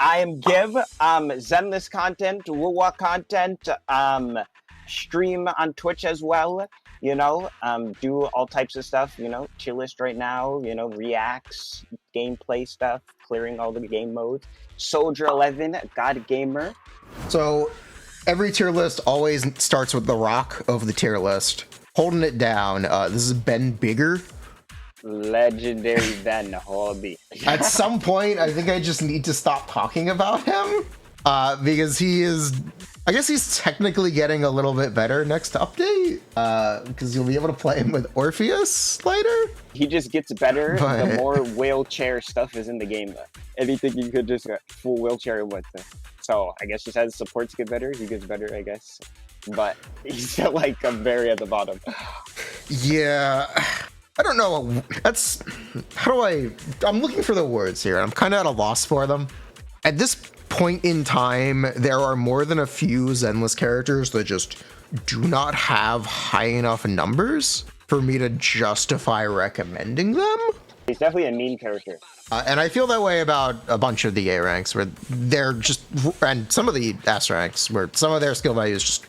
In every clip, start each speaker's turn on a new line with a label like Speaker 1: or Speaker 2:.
Speaker 1: I am Give, Zenless content, Wuwa content, stream on Twitch as well, do all types of stuff, Tierlist right now, reacts, gameplay stuff, clearing all the game modes. Soldier 11, God Gamer.
Speaker 2: So every tier list always starts with the rock of the tier list. Holding it down, this is Ben Bigger.
Speaker 1: Legendary Ben Hobby.
Speaker 2: At some point, I think I just need to stop talking about him because I guess he's technically getting a little bit better next update because you'll be able to play him with Orpheus later.
Speaker 1: He just gets better the more wheelchair stuff is in the game. Anything you could just get full wheelchair with. So I guess just as supports get better, he gets better, I guess. But he's still like very at the bottom.
Speaker 2: Yeah. I don't know. I'm looking for the words here. I'm kind of at a loss for them. At this point in time, there are more than a few Zenless characters that just do not have high enough numbers for me to justify recommending them.
Speaker 1: He's definitely a meme character.
Speaker 2: And I feel that way about a bunch of the A ranks where they're just, and some of the S ranks where some of their skill values just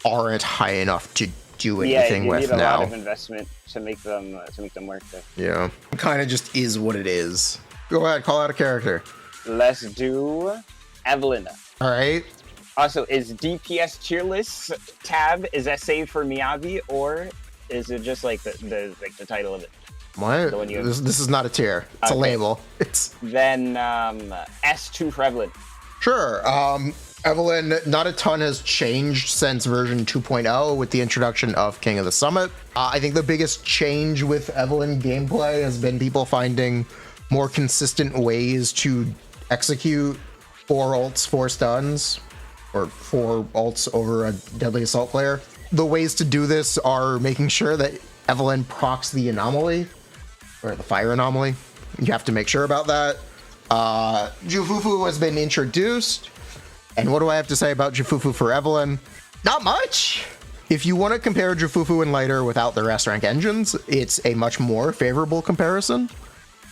Speaker 2: aren't high enough to do anything with now.
Speaker 1: Yeah, you need a lot of investment to make them worth it.
Speaker 2: Yeah, it kind of just is what it is. Go ahead, call out a character.
Speaker 1: Let's do Evelyn.
Speaker 2: All right.
Speaker 1: Also, is DPS tier list tab, is that saved for Miyabi, or is it just like the title of it?
Speaker 2: What? This is not a tier. It's a label.
Speaker 1: Then S2 for Evelyn.
Speaker 2: Sure. Evelyn, not a ton has changed since version 2.0 with the introduction of King of the Summit. I think the biggest change with Evelyn gameplay has been people finding more consistent ways to execute 4 ults, 4 stuns, or 4 ults over a deadly assault player. The ways to do this are making sure that Evelyn procs the anomaly, or the fire anomaly. You have to make sure about that. Jufufu has been introduced. And what do I have to say about Jufufu for Evelyn? Not much. If you want to compare Jufufu and Lighter without their S-rank engines, it's a much more favorable comparison.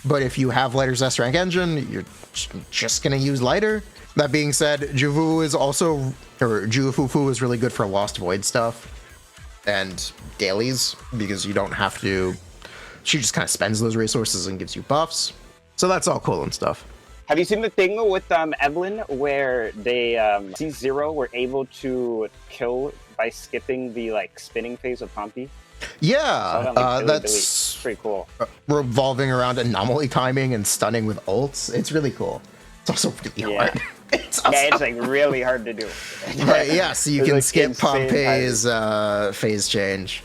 Speaker 2: But if you have Lighter's S-rank engine, you're just going to use Lighter. That being said, Jufufu is really good for Lost Void stuff and dailies because you don't have to. She just kind of spends those resources and gives you buffs. So that's all cool and stuff.
Speaker 1: Have you seen the thing with Evelyn where they C0 were able to kill by skipping the spinning phase of Pompey?
Speaker 2: Yeah, that's
Speaker 1: pretty cool.
Speaker 2: Revolving around anomaly timing and stunning with ults. It's really cool. It's also really hard.
Speaker 1: It's really hard to do.
Speaker 2: Right, yeah, so you can skip Pompey's phase change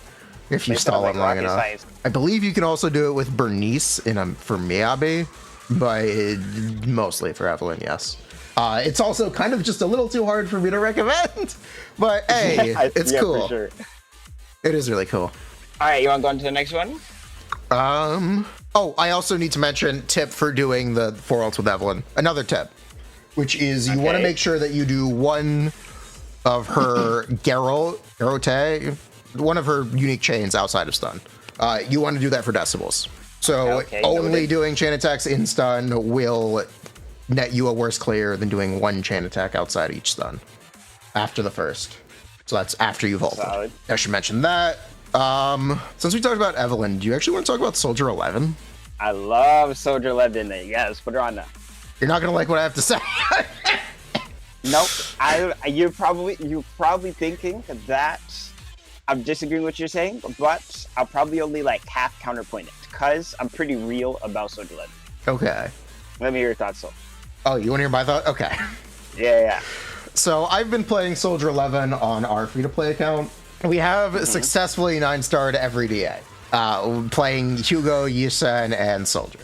Speaker 2: if you stall it long enough. Science. I believe you can also do it with Bernice for Miyabi. But mostly for Evelyn, yes. It's also kind of just a little too hard for me to recommend. But hey, it's cool. For sure. It is really cool.
Speaker 1: All right, you want to go on to the next one?
Speaker 2: Oh, I also need to mention tip for doing the 4 ults with Evelyn. Another tip, which is you want to make sure that you do one of her Garote, one of her unique chains outside of stun. You want to do that for decibels. So only doing chain attacks in stun will net you a worse clear than doing 1 chain attack outside each stun after the first. So that's after you've ulted. I should mention that. Since we talked about Evelyn, do you actually want to talk about Soldier 11?
Speaker 1: I love Soldier 11. Yes, put her on now.
Speaker 2: You're not gonna like what I have to say.
Speaker 1: Nope. You're probably thinking that I'm disagreeing with what you're saying, but I'll probably only half counterpoint it because I'm pretty real about Soldier 11.
Speaker 2: Okay.
Speaker 1: Let me hear your thoughts, though.
Speaker 2: Oh, you want to hear my thought? Okay.
Speaker 1: Yeah.
Speaker 2: So I've been playing Soldier 11 on our free-to-play account. We have successfully 9-starred every DA, playing Hugo, Xienne, and Soldier.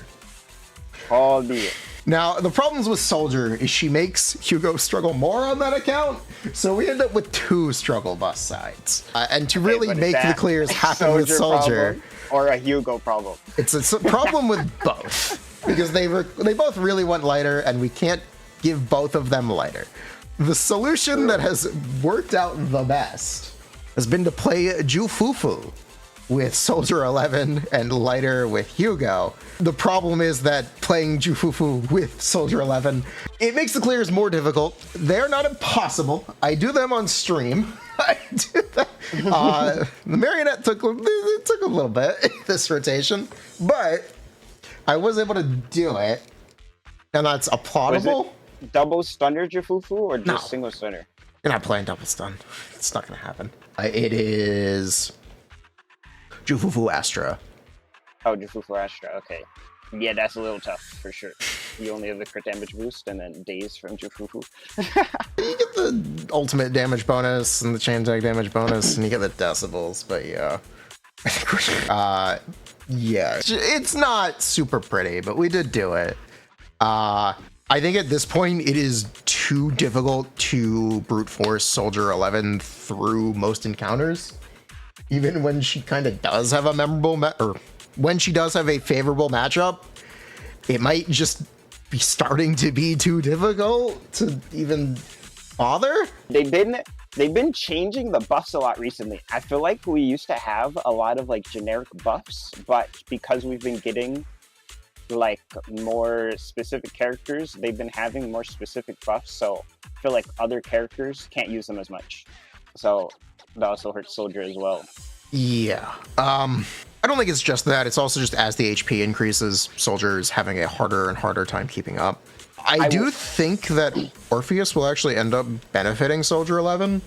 Speaker 1: Albeit.
Speaker 2: Now, the problems with Soldier is she makes Hugo struggle more on that account, so we end up with 2 struggle bus sides. And to really make the clears happen with Soldier...
Speaker 1: Or a Hugo problem.
Speaker 2: It's a problem with both, because they both really want Lighter, and we can't give both of them Lighter. The solution that has worked out the best has been to play Jufufu. with Soldier 11 and Lighter with Hugo. The problem is that playing Jufufu with Soldier 11, it makes the clears more difficult. They're not impossible. I do them on stream. I do that. The Marionette took a little bit this rotation, but I was able to do it, and that's applaudable.
Speaker 1: Was it double stunner Jufufu or just single stunner?
Speaker 2: You're not playing double stun. It's not gonna happen. It is Jufufu Astra.
Speaker 1: Oh, Jufufu Astra. Okay. Yeah, that's a little tough for sure. You only have the crit damage boost and then days from Jufufu.
Speaker 2: You get the ultimate damage bonus and the chain tag damage bonus, and you get the decibels. But yeah, yeah, it's not super pretty, but we did do it. I think at this point it is too difficult to brute force Soldier 11 through most encounters, even when she kind of does have a memorable or when she does have a favorable matchup. It might just be starting to be too difficult to even bother.
Speaker 1: They've been changing the buffs a lot recently. I feel like we used to have a lot of like generic buffs, but because we've been getting like more specific characters, they've been having more specific buffs, so I feel like other characters can't use them as much, so that also hurts Soldier as well.
Speaker 2: Yeah, I don't think it's just that. It's also just as the HP increases, Soldier is having a harder and harder time keeping up. I do think that Orpheus will actually end up benefiting Soldier 11,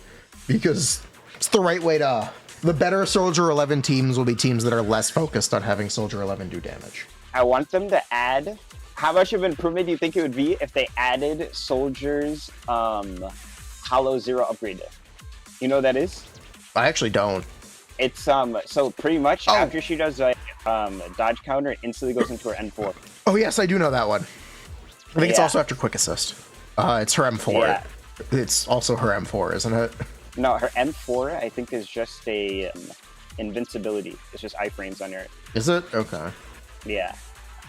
Speaker 2: because it's the right way to... The better Soldier 11 teams will be teams that are less focused on having Soldier 11 do damage.
Speaker 1: I want them to add... How much of an improvement do you think it would be if they added Soldier's Hollow Zero upgrade? You know what that is?
Speaker 2: I actually don't.
Speaker 1: It's so pretty much after she does a dodge counter, it instantly goes into her N4.
Speaker 2: Oh yes, I do know that one. I think it's also after quick assist. It's her M4. Yeah. It's also her M4, isn't it?
Speaker 1: No, her M4 I think is just a invincibility. It's just iframes on her.
Speaker 2: Is it? Okay.
Speaker 1: Yeah,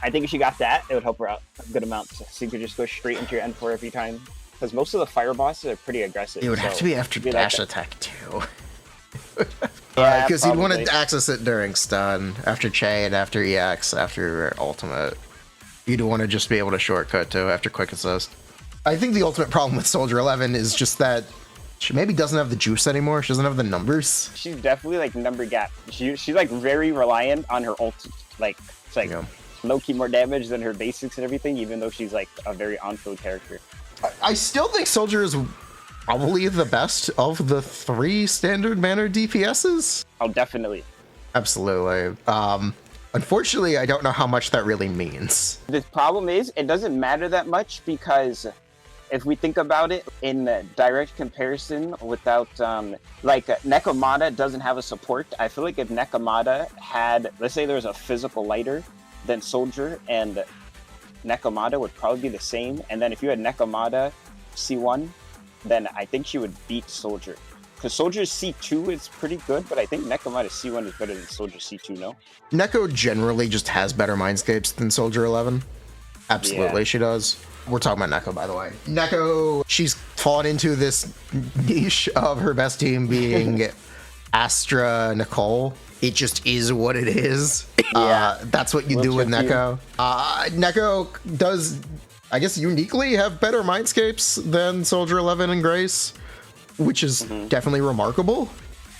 Speaker 1: I think if she got that, it would help her out a good amount. So you could just go straight into your N4 every time. Because most of the fire bosses are pretty aggressive.
Speaker 2: It would have to be after dash attack too.
Speaker 1: Yeah,
Speaker 2: because you'd want to access it during stun, after chain, after EX, after ultimate. You'd want to just be able to shortcut to after quick assist. I think the ultimate problem with Soldier 11 is just that she maybe doesn't have the juice anymore. She doesn't have the numbers.
Speaker 1: She's definitely like number gap. She's like very reliant on her ult. Like it's like low-key more damage than her basics and everything, even though she's like a very on-field character.
Speaker 2: I still think Soldier is probably the best of the 3 standard manner DPSs.
Speaker 1: Oh, definitely.
Speaker 2: Absolutely. Unfortunately, I don't know how much that really means.
Speaker 1: The problem is, it doesn't matter that much, because if we think about it in direct comparison without, like, Nekomata doesn't have a support. I feel like if Nekomata had, let's say there was a physical lighter, then Soldier and Nekomata would probably be the same. And then if you had Nekomata C1, then I think she would beat Soldier. Because Soldier's C2 is pretty good, but I think Nekomata's C1 is better than Soldier's C2, no?
Speaker 2: Neko generally just has better mindscapes than Soldier 11. Absolutely, she does. We're talking about Neko, by the way. Neko, she's fallen into this niche of her best team being Astra Nicole. It just is what it is. That's what you do with Neko. Neko does, I guess, uniquely have better mindscapes than Soldier 11 and Grace, which is definitely remarkable.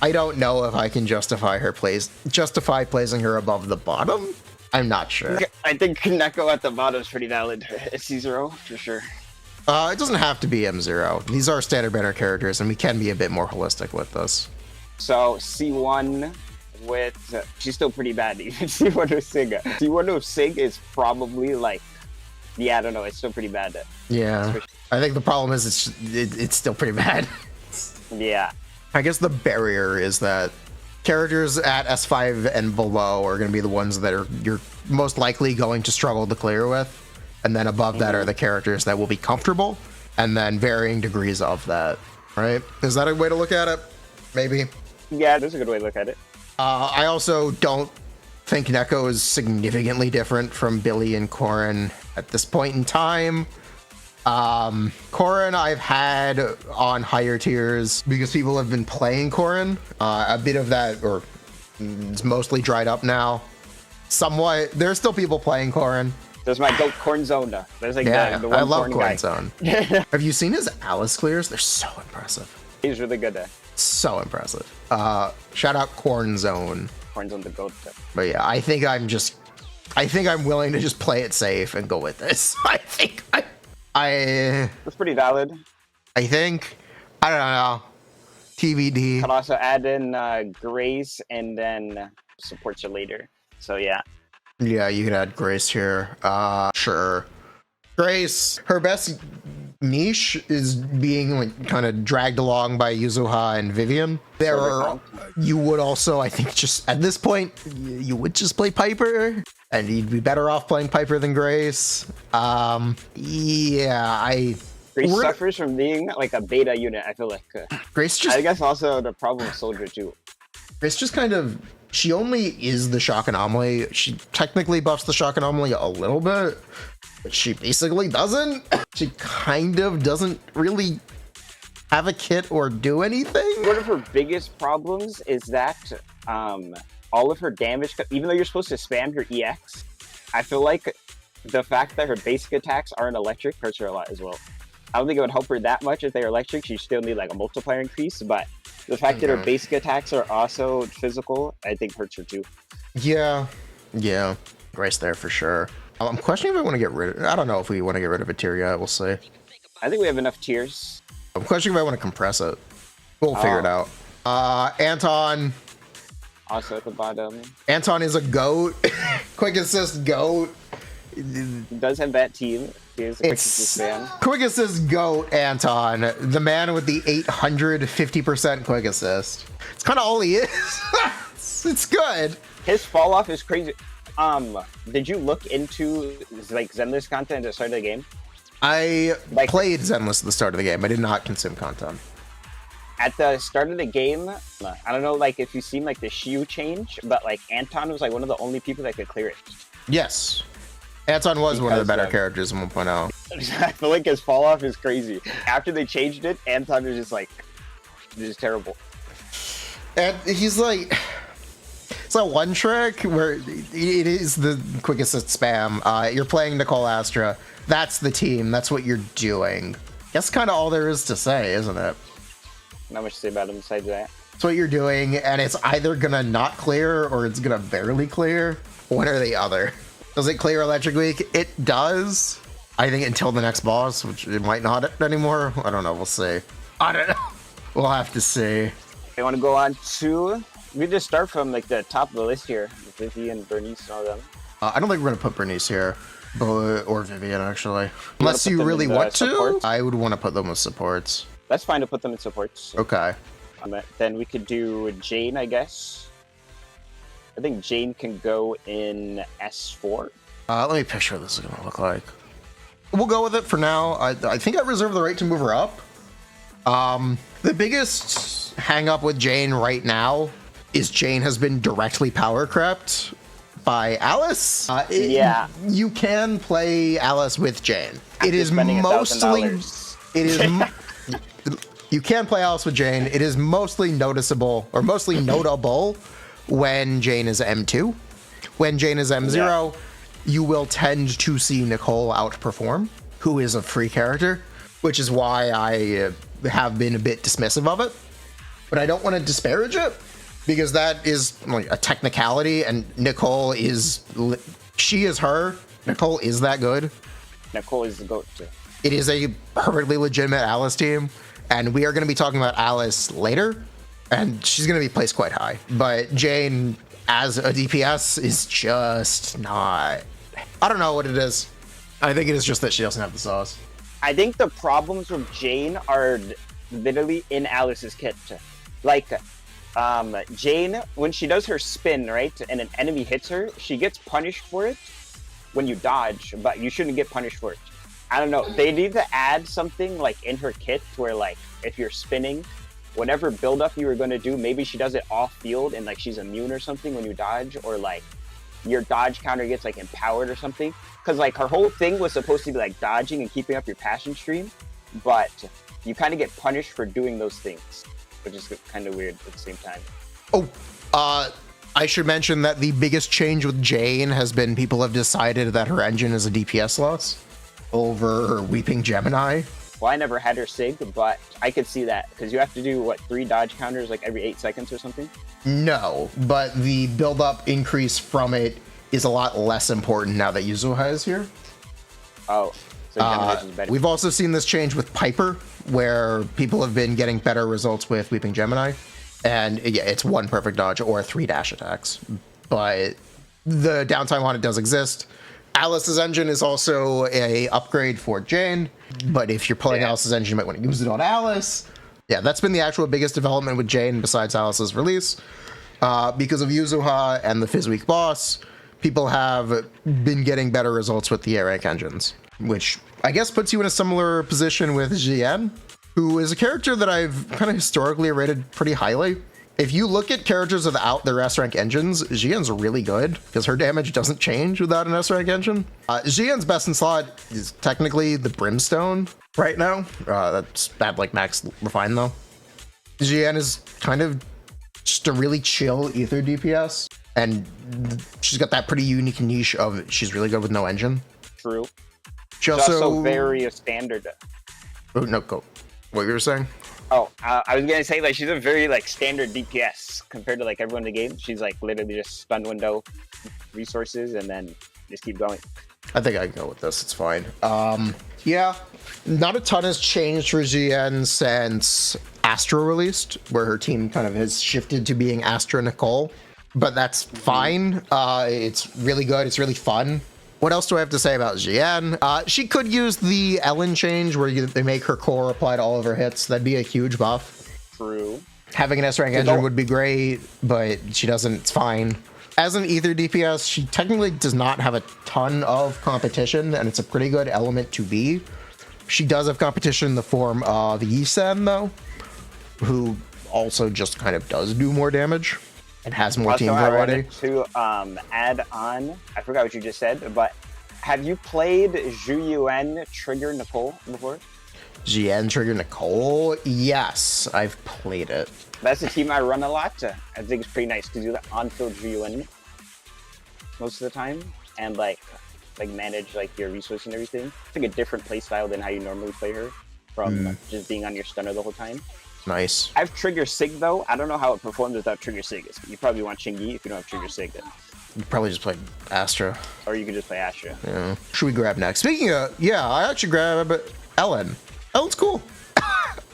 Speaker 2: I don't know if I can justify placing her above the bottom. I'm not sure.
Speaker 1: I think Neko at the bottom is pretty valid. It's C0 for sure.
Speaker 2: It doesn't have to be M0. These are standard banner characters, and we can be a bit more holistic with this.
Speaker 1: So C1 with she's still pretty bad. Even C1 with Sig. C1 with Sig is probably like, yeah, I don't know. It's still pretty bad.
Speaker 2: Yeah, I think the problem is it's still pretty bad.
Speaker 1: Yeah.
Speaker 2: I guess the barrier is that characters at S5 and below are going to be the ones that you're most likely going to struggle to clear with. And then above that are the characters that will be comfortable, and then varying degrees of that, right? Is that a way to look at it? Maybe.
Speaker 1: Yeah, that's a good way to look at it.
Speaker 2: I also don't think Neko is significantly different from Billy and Corrin at this point in time. Corrin I've had on higher tiers because people have been playing Corrin. A bit of that, or It's mostly dried up now. Somewhat. There's still people playing Corrin.
Speaker 1: There's my goat Corn Zone. There's like the one
Speaker 2: I love
Speaker 1: Corn
Speaker 2: Zone. Have you seen his Alice clears? They're so impressive.
Speaker 1: He's really good at
Speaker 2: So impressive. Shout out Corn Zone.
Speaker 1: Corn Zone the goat.
Speaker 2: But yeah, I think I'm willing to just play it safe and go with this.
Speaker 1: That's pretty valid.
Speaker 2: I think, I don't know. TBD.
Speaker 1: Could also add in Grace and then support you later. So yeah.
Speaker 2: Yeah, you could add Grace here. Sure. Grace, her best niche is being like kind of dragged along by Yuzuha and Vivian. You would also, I think, just at this point, you would just play Piper, and you'd be better off playing Piper than Grace.
Speaker 1: Grace suffers from being like a beta unit. I feel like
Speaker 2: Grace just.
Speaker 1: I guess also the problem with Soldier too.
Speaker 2: Grace just kind of. She only is the shock anomaly. She technically buffs the shock anomaly a little bit, but she basically doesn't. She kind of doesn't really have a kit or do anything.
Speaker 1: One of her biggest problems is that all of her damage, even though you're supposed to spam her EX, I feel like the fact that her basic attacks aren't electric hurts her a lot as well. I don't think it would help her that much if they were electric. She still need like a multiplier increase, but the fact that her basic attacks are also physical, I think hurts her too.
Speaker 2: Yeah. Grace there for sure. I'm questioning if I want to get rid of. I don't know if we want to get rid of a tier yet. We'll see.
Speaker 1: I think we have enough tiers.
Speaker 2: I'm questioning if I want to compress it. We'll figure it out. Anton.
Speaker 1: Also at the bottom.
Speaker 2: Anton is a goat. Quick assist goat.
Speaker 1: He does have that team.
Speaker 2: Quick assist goat Anton, the man with the 850% quick assist. It's kind of all he is. It's good.
Speaker 1: His fall off is crazy. Did you look into like Zenless content at the start of the game?
Speaker 2: I played Zenless at the start of the game. I did not consume content.
Speaker 1: At the start of the game, I don't know like if you've seen like the Xiu change, but like Anton was like one of the only people that could clear it.
Speaker 2: Yes. Anton was one of the better characters in 1.0.
Speaker 1: I feel like his fall off is crazy. After they changed it, Anton was just terrible.
Speaker 2: And he's like, it's that one trick where it is the quick assist spam. You're playing Nicole Astra. That's the team. That's what you're doing. That's kind of all there is to say, isn't it?
Speaker 1: Not much to say about him besides that.
Speaker 2: That's what you're doing, and it's either gonna not clear or it's gonna barely clear. One or the other. Does it clear Electric Week? It does. I think until the next boss, which it might not anymore. I don't know. We'll see. I don't know. We'll have to see.
Speaker 1: I want to go on to... We just start from like the top of the list here. With Vivi and Bernice and all them.
Speaker 2: I don't think we're going to put Bernice here. Or Vivian, actually. Unless you really want to.
Speaker 1: Supports?
Speaker 2: I would want to put them as supports.
Speaker 1: That's fine to put them in supports.
Speaker 2: Okay.
Speaker 1: Then we could do Jane, I guess. I think Jane can go in S4.
Speaker 2: Let me picture what this is going to look like. We'll go with it for now. I think I reserve the right to move her up. The biggest hang up with Jane right now is Jane has been directly power crept by Alice.
Speaker 1: Yeah.
Speaker 2: You can play Alice with Jane.
Speaker 1: It is mostly...
Speaker 2: You can play Alice with Jane. It is mostly noticeable, or mostly notable, when Jane is M2. When Jane is M0, you will tend to see Nicole outperform, who is a free character, which is why I have been a bit dismissive of it. But I don't want to disparage it, because that is like a technicality, and Nicole is... She is her. Nicole is that good.
Speaker 1: Nicole is the GOAT too.
Speaker 2: It is a perfectly legitimate Alice team, and we are going to be talking about Alice later, and she's going to be placed quite high. But Jane, as a DPS, is just not... I don't know what it is. I think it is just that she doesn't have the sauce.
Speaker 1: I think the problems with Jane are literally in Alice's kit. Like, Jane, when she does her spin, right, and an enemy hits her, she gets punished for it when you dodge, but you shouldn't get punished for it. I don't know. They need to add something like in her kit where like if you're spinning, whatever build-up you were going to do, maybe she does it off field and like she's immune or something when you dodge, or like your dodge counter gets like empowered or something. Because like her whole thing was supposed to be like dodging and keeping up your passion stream, but you kind of get punished for doing those things, which is kind of weird at the same time.
Speaker 2: Oh, I should mention that the biggest change with Jane has been people have decided that her engine is a DPS loss over Weeping Gemini.
Speaker 1: Well, I never had her sig, but I could see that because you have to do what, 3 dodge counters like every 8 seconds or something.
Speaker 2: No, but the build-up increase from it is a lot less important now that Yuzuha is here.
Speaker 1: Oh, so Gemini's is better.
Speaker 2: We've also seen this change with Piper, where people have been getting better results with Weeping Gemini. And yeah, it's 1 perfect dodge or 3 dash attacks. But the downtime on it does exist. Alice's engine is also a upgrade for Jane, but if you're playing Alice's engine, you might want to use it on Alice. Yeah, that's been the actual biggest development with Jane besides Alice's release. Because of Yuzuha and the Fizzweek boss, people have been getting better results with the A-rank engines, which I guess puts you in a similar position with Xienne, who is a character that I've kind of historically rated pretty highly. If you look at characters without their S-rank engines, Xienne's really good because her damage doesn't change without an S-rank engine. Xienne's best in slot is technically the Brimstone right now. That's bad like max refine though. Xienne is kind of just a really chill ether DPS, and she's got that pretty unique niche of she's really good with no engine.
Speaker 1: True.
Speaker 2: She
Speaker 1: She's also very standard.
Speaker 2: Oh, no, go. What you were saying?
Speaker 1: Oh, I was gonna say like she's a very like standard DPS compared to like everyone in the game. She's like literally just stun window resources and then just keep going.
Speaker 2: I think I can go with this. It's fine. Yeah, not a ton has changed for Xienne since Astra released, where her team kind of has shifted to being Astra Nicole, but that's fine. It's really good. It's really fun. What else do I have to say about Xienne? She could use the Ellen change where they make her core apply to all of her hits. That'd be a huge buff.
Speaker 1: True.
Speaker 2: Having an S-rank engine would be great, but she doesn't. It's fine. As an ether DPS, she technically does not have a ton of competition, and it's a pretty good element to be. She does have competition in the form of Xienne, though, who also just kind of does do more damage and has more team variety.
Speaker 1: To add on, I forgot what you just said, but have you played Xienne Trigger Nicole before?
Speaker 2: Xienne Trigger Nicole? Yes, I've played it.
Speaker 1: That's a team I run a lot. I think it's pretty nice because you on-field Xienne most of the time and like manage like your resources and everything. It's like a different play style than how you normally play her from just being on your stunner the whole time.
Speaker 2: Nice.
Speaker 1: I have Trigger Sig though. I don't know how it performs without Trigger Sig. You probably want Chingy if you don't have Trigger Sig then.
Speaker 2: You probably just play Astra.
Speaker 1: Or you could just play Astra.
Speaker 2: Yeah. Should we grab next? Speaking of, yeah, I actually grab Ellen. Ellen's cool.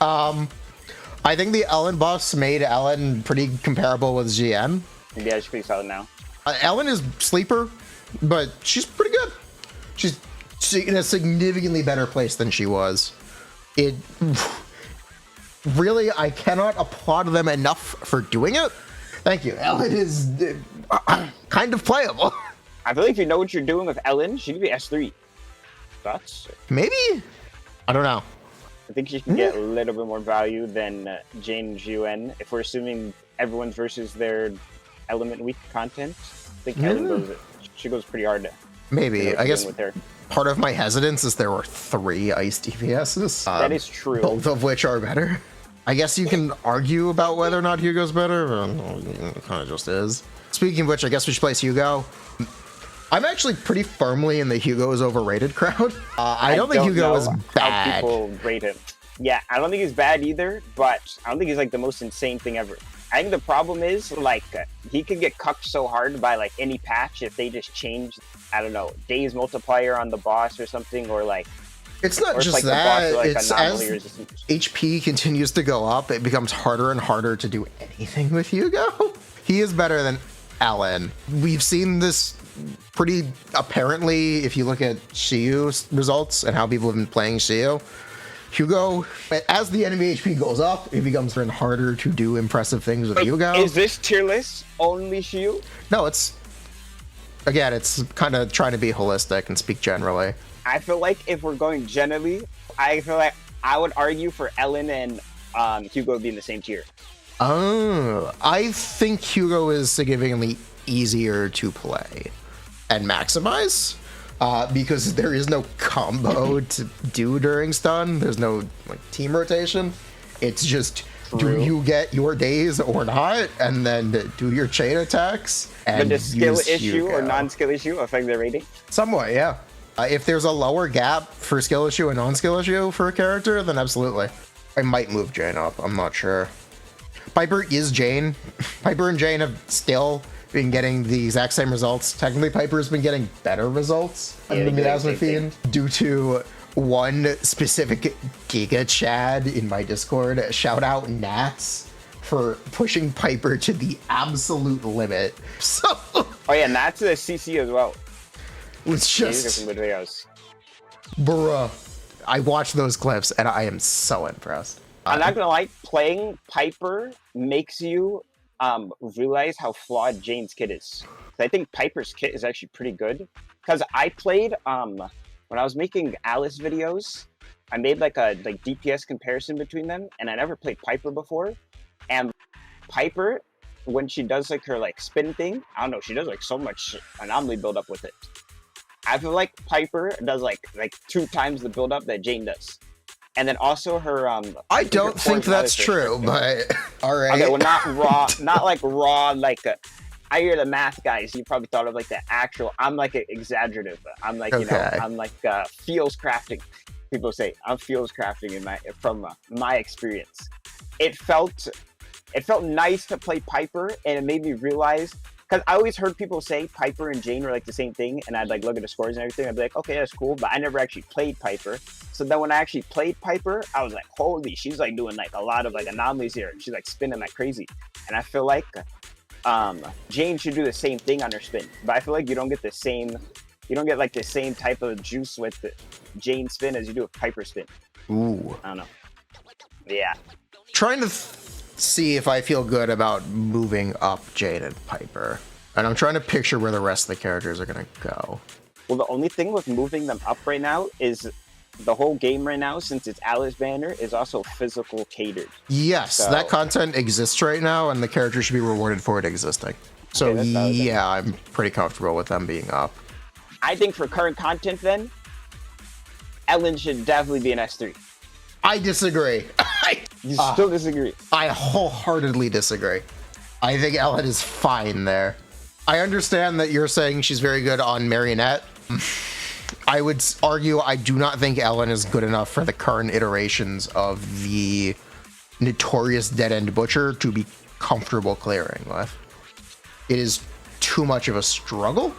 Speaker 2: I think the Ellen buffs made Ellen pretty comparable with Xienne.
Speaker 1: Yeah, she's pretty solid now.
Speaker 2: Ellen is sleeper, but she's pretty good. She's in a significantly better place than she was. It really, I cannot applaud them enough for doing it. Thank you. Ellen is kind of playable.
Speaker 1: I feel like if you know what you're doing with Ellen, she could be S3. Thoughts?
Speaker 2: Maybe? I don't know.
Speaker 1: I think she can get a little bit more value than Jane and Xienne. If we're assuming everyone's versus their element weak content, I think Ellen goes pretty hard.
Speaker 2: Maybe. I guess with her. Part of my hesitance is there were 3 ice DPSs.
Speaker 1: That is true.
Speaker 2: Both of which are better. I guess you can argue about whether or not Hugo's better, but it kind of just is. Speaking of which, I guess we should place Hugo. I'm actually pretty firmly in the Hugo is overrated crowd. I don't think Hugo is bad.
Speaker 1: How people rate him. Yeah, I don't think he's bad either, but I don't think he's like the most insane thing ever. I think the problem is like he could get cucked so hard by like any patch if they just change, I don't know, days multiplier on the boss or something, or like
Speaker 2: it's not just
Speaker 1: like
Speaker 2: that.
Speaker 1: Boss, like,
Speaker 2: it's as HP continues to go up, it becomes harder and harder to do anything with Hugo. He is better than Ellen. We've seen this pretty apparently if you look at Xiu's results and how people have been playing Xiu. Hugo, as the enemy HP goes up, it becomes harder to do impressive things with Hugo.
Speaker 1: Is this tier list only Xiu?
Speaker 2: No, it's kind of trying to be holistic and speak generally.
Speaker 1: I feel like if we're going generally, I feel like I would argue for Ellen and Hugo being the same tier.
Speaker 2: Oh, I think Hugo is significantly easier to play and maximize because there is no combo to do during stun. There's no like team rotation. It's just Do
Speaker 1: True.
Speaker 2: you get your days or not? And then do your chain attacks. And
Speaker 1: But the skill
Speaker 2: use
Speaker 1: issue or
Speaker 2: Hugo.
Speaker 1: non-skill issue affect their rating?
Speaker 2: Somewhat, yeah. If there's a lower gap for skill issue and non-skill issue for a character, then absolutely. I might move Jane up. I'm not sure. Piper is Jane. Piper and Jane have still been getting the exact same results. Technically, Piper's been getting better results
Speaker 1: Yeah,
Speaker 2: than the
Speaker 1: they do the
Speaker 2: Miasma
Speaker 1: same thing.
Speaker 2: Fiend due to one specific Giga Chad in my Discord. Shout out Nats for pushing Piper to the absolute limit. So
Speaker 1: Oh yeah, and that's a CC as well.
Speaker 2: it's
Speaker 1: Yeah, these are
Speaker 2: just,
Speaker 1: some good videos.
Speaker 2: bruh. I watched those clips and I am so impressed.
Speaker 1: I'm not gonna lie, playing Piper makes you realize how flawed Jane's kit is. 'Cause I think Piper's kit is actually pretty good. Because I played when I was making Alice videos, I made like a DPS comparison between them, and I never played Piper before. And Piper, when she does like her spin thing, I don't know, she does like so much anomaly build up with it. I feel like Piper does like 2 times the build up that Jane does. And then also her
Speaker 2: I don't think that's true, but all right.
Speaker 1: Okay, well, not raw, not like raw, I hear the math guys. You probably thought of like the actual. I'm like exaggerative. I'm like,
Speaker 2: Okay.
Speaker 1: I'm like feels crafting. People say I'm feels crafting from my experience. It felt nice to play Piper, and it made me realize, because I always heard people say Piper and Jane were like the same thing, and I'd like look at the scores and everything. I'd be like, okay, that's cool, but I never actually played Piper. So then when I actually played Piper, I was like, holy, she's like doing like a lot of like anomalies here. She's like spinning like crazy, and I feel like Jane should do the same thing on her spin. But I feel like you don't get like the same type of juice with the Jane spin as you do with Piper spin.
Speaker 2: Ooh.
Speaker 1: I don't know. Yeah.
Speaker 2: Trying to see if I feel good about moving up Jade and Piper. And I'm trying to picture where the rest of the characters are going to go.
Speaker 1: Well, the only thing with moving them up right now is the whole game right now, since it's Alice Banner, is also physical catered.
Speaker 2: Yes,
Speaker 1: So-
Speaker 2: that content exists right now, and the character should be rewarded for it existing. So
Speaker 1: Okay, that's
Speaker 2: yeah, I'm pretty comfortable with them being up.
Speaker 1: I think for current content, then Ellen should definitely be an S3.
Speaker 2: I disagree.
Speaker 1: You still disagree?
Speaker 2: I wholeheartedly disagree. I think Ellen is fine there. I understand that you're saying she's very good on Marionette. I would argue I do not think Ellen is good enough for the current iterations of the notorious Dead End Butcher to be comfortable clearing with. It is too much of a struggle,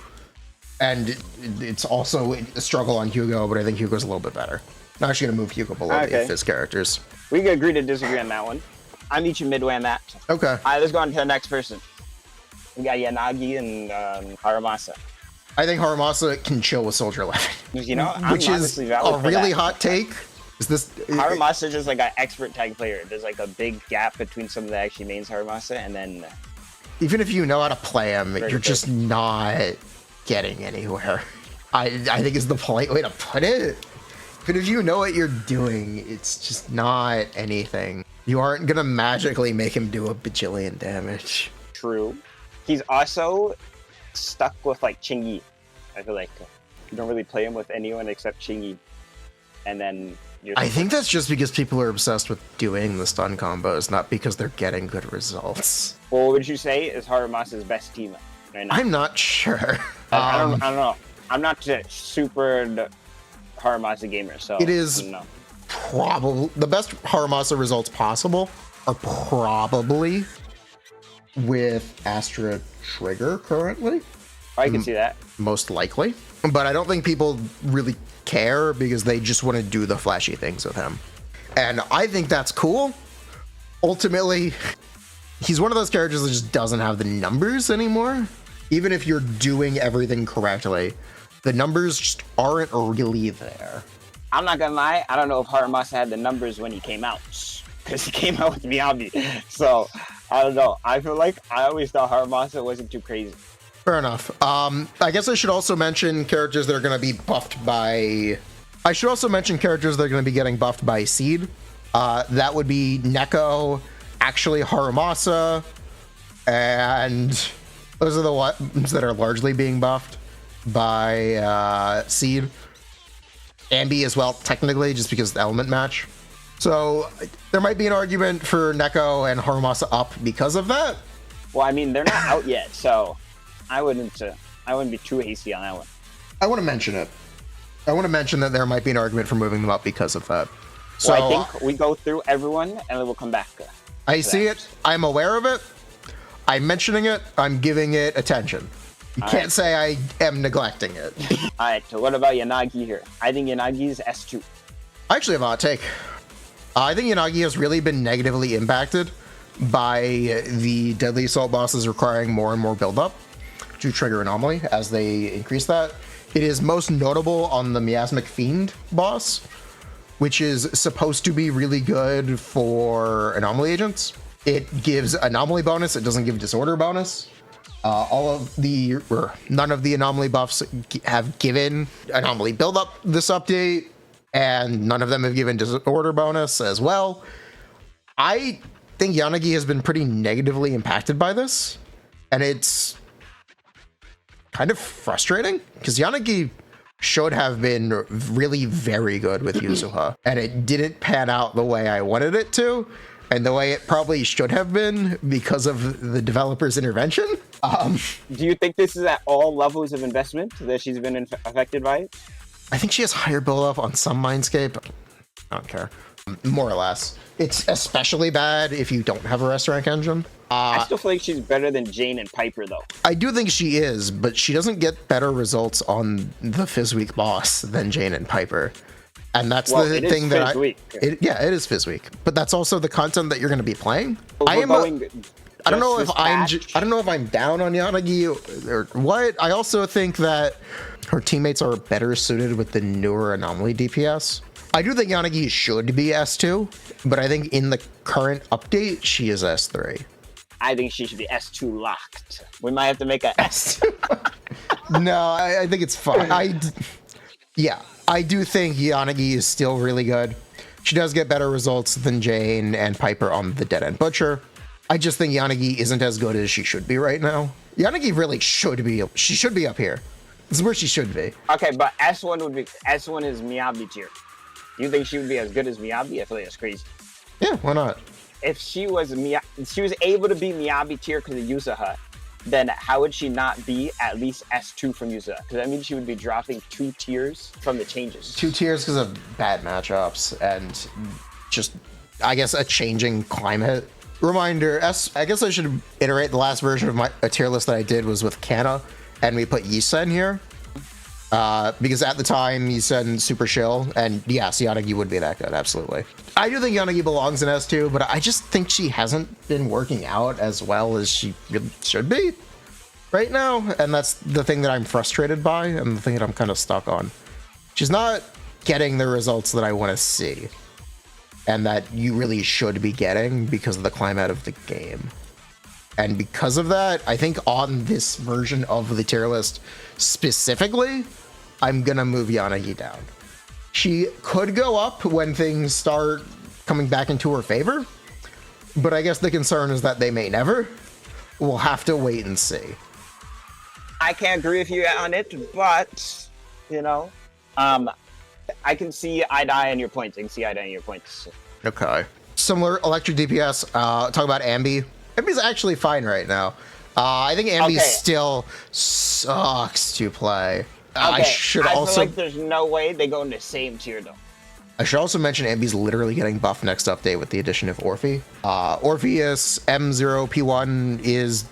Speaker 2: and it's also a struggle on Hugo, but I think Hugo's a little bit better. I'm actually going to move Hugo below
Speaker 1: Okay.
Speaker 2: his characters.
Speaker 1: We can agree to disagree on that one. I meet you midway on that.
Speaker 2: Okay.
Speaker 1: All right, let's go on to the next person. We got Yanagi and Haramasa.
Speaker 2: I think Haramasa can chill with Soldier 11.
Speaker 1: You know, I'm
Speaker 2: Which is
Speaker 1: honestly valid
Speaker 2: a
Speaker 1: for
Speaker 2: really
Speaker 1: that.
Speaker 2: hot take. Is this
Speaker 1: Haramasa is just like an expert tag player. There's like a big gap between someone that actually mains Haramasa and then
Speaker 2: even if you know how to play him,
Speaker 1: Very
Speaker 2: you're
Speaker 1: good.
Speaker 2: just not getting anywhere. I think is the polite way to put it. But if you know what you're doing, it's just not anything. You aren't gonna magically make him do a bajillion damage.
Speaker 1: true. He's also stuck with like Chingy. I feel like you don't really play him with anyone except Chingy. And then you're
Speaker 2: I think that's just because people are obsessed with doing the stun combos, not because they're getting good results.
Speaker 1: Well, what would you say is Haramasa's best team right now?
Speaker 2: I'm not sure.
Speaker 1: I don't know. I'm not a super Haramasa gamer, so
Speaker 2: It is
Speaker 1: I don't know.
Speaker 2: probably the best Haramasa results possible are probably with Astra Trigger currently,
Speaker 1: I can see that.
Speaker 2: most likely. But I don't think people really care because they just want to do the flashy things with him. And I think that's cool. Ultimately, he's one of those characters that just doesn't have the numbers anymore. Even if you're doing everything correctly, the numbers just aren't really there.
Speaker 1: I'm not gonna lie, I don't know if Haramasa had the numbers when he came out. Because he came out with Ambi. So, I don't know. I feel like I always thought Haramasa wasn't too crazy.
Speaker 2: Fair enough. I guess I should also mention characters that are going to be buffed by... I should also mention characters that are going to be getting buffed by Seed. That would be Neko, actually Haramasa, and those are the ones that are largely being buffed by Seed. Ambi as well, technically, just because of the element match. So there might be an argument for Neko and Haramasa up because of that.
Speaker 1: Well, I mean, they're not out yet, so I wouldn't be too hasty on that one.
Speaker 2: I want to mention it. I want to mention that there might be an argument for moving them up because of that. So
Speaker 1: well, I think we go through everyone and then we'll come back.
Speaker 2: I see it. I'm aware of it. I'm mentioning it. I'm giving it attention. You can't say I am neglecting it.
Speaker 1: All right, so what about Yanagi here? I think Yanagi is S2.
Speaker 2: I actually have a hot take. I think Yanagi has really been negatively impacted by the Deadly Assault bosses requiring more and more build-up to trigger Anomaly as they increase that. It is most notable on the Miasmic Fiend boss, which is supposed to be really good for Anomaly agents. It gives Anomaly bonus, it doesn't give Disorder bonus. None of the Anomaly buffs have given Anomaly build-up this update, and none of them have given Disorder bonus as well. I think Yanagi has been pretty negatively impacted by this, and it's kind of frustrating because Yanagi should have been really very good with Yuzuha, and it didn't pan out the way I wanted it to, and the way it probably should have been because of the developer's intervention.
Speaker 1: Do you think this is at all levels of investment that she's been affected by it?
Speaker 2: I think she has higher build-up on some Mindscape. I don't care. More or less. It's especially bad if you don't have a restaurant engine.
Speaker 1: I still feel like she's better than Jane and Piper, though.
Speaker 2: I do think she is, but she doesn't get better results on the Fizzweek boss than Jane and Piper. And that's the thing that it is Fizz Week, but that's also the content that you're going to be playing. I don't know if I'm down on Yanagi or what. I also think that her teammates are better suited with the newer Anomaly DPS. I do think Yanagi should be S2, but I think in the current update, she is S3.
Speaker 1: I think she should be S2 locked. We might have to make a S2.
Speaker 2: No, I think it's fine. I do think Yanagi is still really good. She does get better results than Jane and Piper on the Dead End Butcher. I just think Yanagi isn't as good as she should be right now. Yanagi really should be. She should be up here. This is where she should be.
Speaker 1: Okay, but S1 is Miyabi tier. Do you think she would be as good as Miyabi? I feel like that's crazy.
Speaker 2: Yeah, why not?
Speaker 1: If she was able to be Miyabi tier because of Yuzuha, then how would she not be at least S2 from Yuzuha? Because that means she would be dropping 2 tiers from the changes.
Speaker 2: 2 tiers because of bad matchups and just, I guess, a changing climate. Reminder, I guess I should iterate the last version of a tier list that I did was with Kana, and we put Xienne here. Because at the time, Xienne super chill, and yes, Yanagi would be that good, absolutely. I do think Yanagi belongs in S2, but I just think she hasn't been working out as well as she really should be right now, and that's the thing that I'm frustrated by, and the thing that I'm kind of stuck on. She's not getting the results that I want to see, and that you really should be getting because of the climate of the game. And because of that, I think on this version of the tier list specifically, I'm gonna move Yanagi down. She could go up when things start coming back into her favor, but I guess the concern is that they may never. We'll have to wait and see.
Speaker 1: I can't agree with you on it, but, you know, I can see eye to eye on your points. I can see eye to eye on your points.
Speaker 2: Okay. Similar electric DPS, talk about Ambi. Ambi's actually fine right now. I think Ambi still sucks to play. I feel
Speaker 1: like there's no way they go in the same tier, though.
Speaker 2: I should also mention Ambi's literally getting buffed next update with the addition of Orphe. Orpheus M0P1 is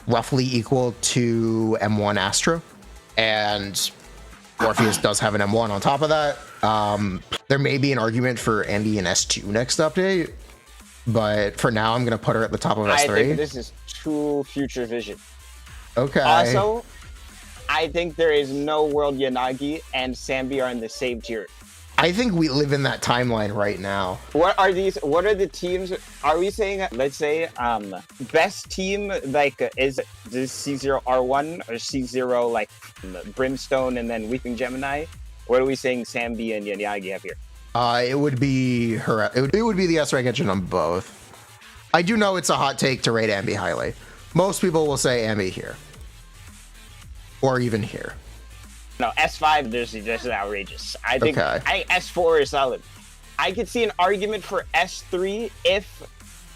Speaker 2: roughly equal to M1 Astra, and Orpheus does have an M1 on top of that. There may be an argument for Ambi in S2 next update, but for now, I'm going to put her at the top of S3.
Speaker 1: I think this is too future vision.
Speaker 2: Okay.
Speaker 1: Also, I think there is no world Yanagi and Sambi are in the same tier.
Speaker 2: I think we live in that timeline right now.
Speaker 1: What are the teams? Are we saying, let's say, best team, like, is this C0R1 or C0, like, Brimstone and then Weeping Gemini? What are we saying Sambi and Yanagi have here?
Speaker 2: It would be her. It would be the S-rank engine on both. I do know it's a hot take to rate Ambi highly. Most people will say Ambi here. Or even here.
Speaker 1: No, S5, this is outrageous. I think S4 is solid. I could see an argument for S3 if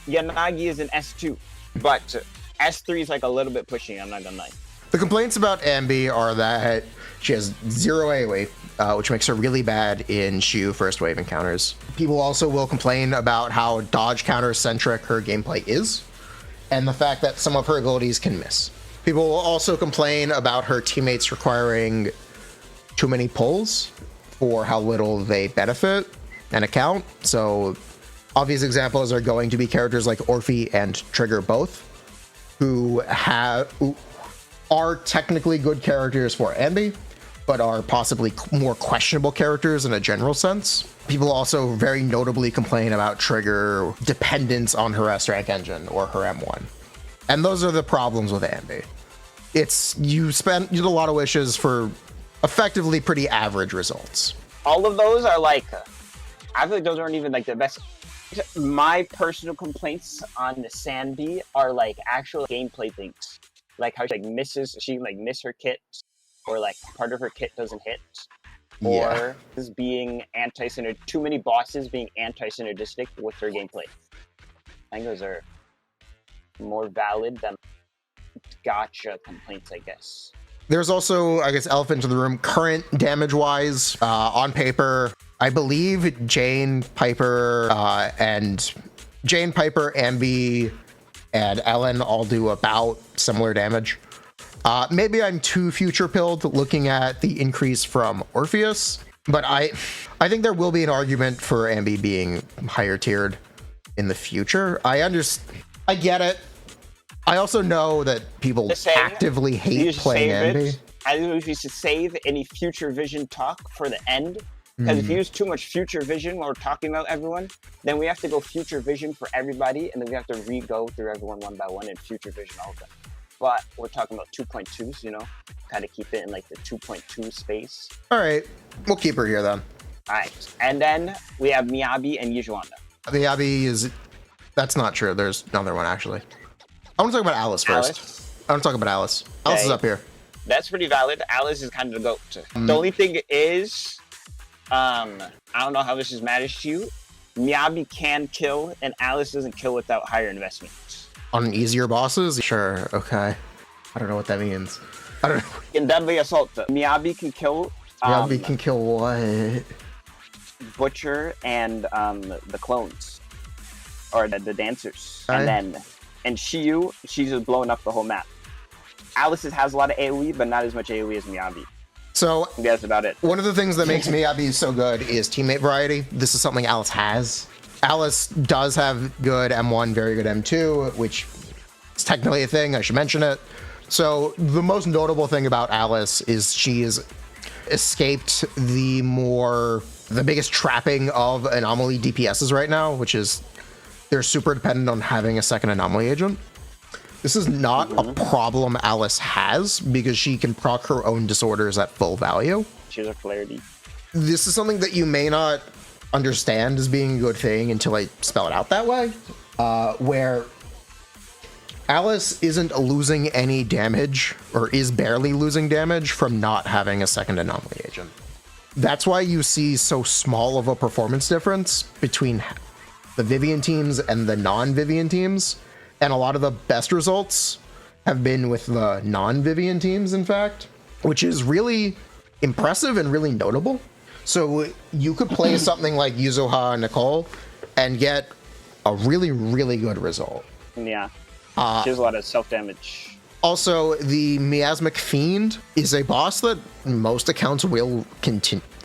Speaker 1: Yanagi is an S2, but S3 is like a little bit pushing. I'm not gonna lie.
Speaker 2: The complaints about Ambi are that she has 0 AoE, which makes her really bad in Shu first wave encounters. People also will complain about how dodge counter centric her gameplay is, and the fact that some of her abilities can miss. People will also complain about her teammates requiring too many pulls for how little they benefit and account. So obvious examples are going to be characters like Orphe and Trigger both, who are technically good characters for Ambi, but are possibly more questionable characters in a general sense. People also very notably complain about Trigger dependence on her S-Rank engine or her M1. And those are the problems with Ambi. You did a lot of wishes for effectively pretty average results.
Speaker 1: All of those are like, I feel like those aren't even like the best. My personal complaints on the Sandy are like actual gameplay things. Like how she miss her kit, or like part of her kit doesn't hit, or is being too many bosses being anti-synergistic with her gameplay. I think those are more valid than gotcha complaints, I guess.
Speaker 2: There's also, I guess, elephant in the room, current damage-wise, on paper, I believe Jane, Piper, Ambi, and Ellen all do about similar damage. Maybe I'm too future-pilled looking at the increase from Orpheus, but I think there will be an argument for Ambi being higher tiered in the future. I get it. I also know that people actively hate playing Ambi.
Speaker 1: I think we should save any future vision talk for the end. Because if you use too much future vision while we're talking about everyone, then we have to go future vision for everybody, and then we have to re-go through everyone one by one and future vision all of them. But we're talking about 2.2s, you know? Kind of keep it in like the 2.2 space.
Speaker 2: All right. We'll keep her here then.
Speaker 1: All right. And then we have Miyabi and Yuzuanda.
Speaker 2: Miyabi that's not true. There's another one, actually. I want to talk about Alice first. I want to talk about Alice. Okay. Alice is up here.
Speaker 1: That's pretty valid. Alice is kind of the GOAT. The only thing is, I don't know how this matters to you. Miyabi can kill, and Alice doesn't kill without higher investment.
Speaker 2: On easier bosses? Sure, okay. I don't know what that means. I don't know.
Speaker 1: In Deadly Assault, Miyabi can kill...
Speaker 2: Miyabi can kill what?
Speaker 1: Butcher and the clones. Or the dancers. Okay. And Shiyu, she's just blowing up the whole map. Alice has a lot of AoE, but not as much AoE as Miyabi.
Speaker 2: So
Speaker 1: that's about it.
Speaker 2: One of the things that makes Miyabi so good is teammate variety. This is something Alice has. Alice does have good M1, very good M2, which is technically a thing. I should mention it. So the most notable thing about Alice is she has escaped the biggest trapping of anomaly DPSs right now, which is they're super dependent on having a second anomaly agent. This is not a problem Alice has because she can proc her own disorders at full value.
Speaker 1: She's a clarity.
Speaker 2: This is something that you may not understand as being a good thing until I spell it out that way, where Alice isn't losing any damage or is barely losing damage from not having a second anomaly agent. That's why you see so small of a performance difference between the Vivian teams and the non-Vivian teams. And a lot of the best results have been with the non-Vivian teams, in fact, which is really impressive and really notable. So you could play something like Yuzuha Nicole and get a really, really good result.
Speaker 1: Yeah. She has a lot of self-damage.
Speaker 2: Also, the Miasmic Fiend is a boss that most accounts will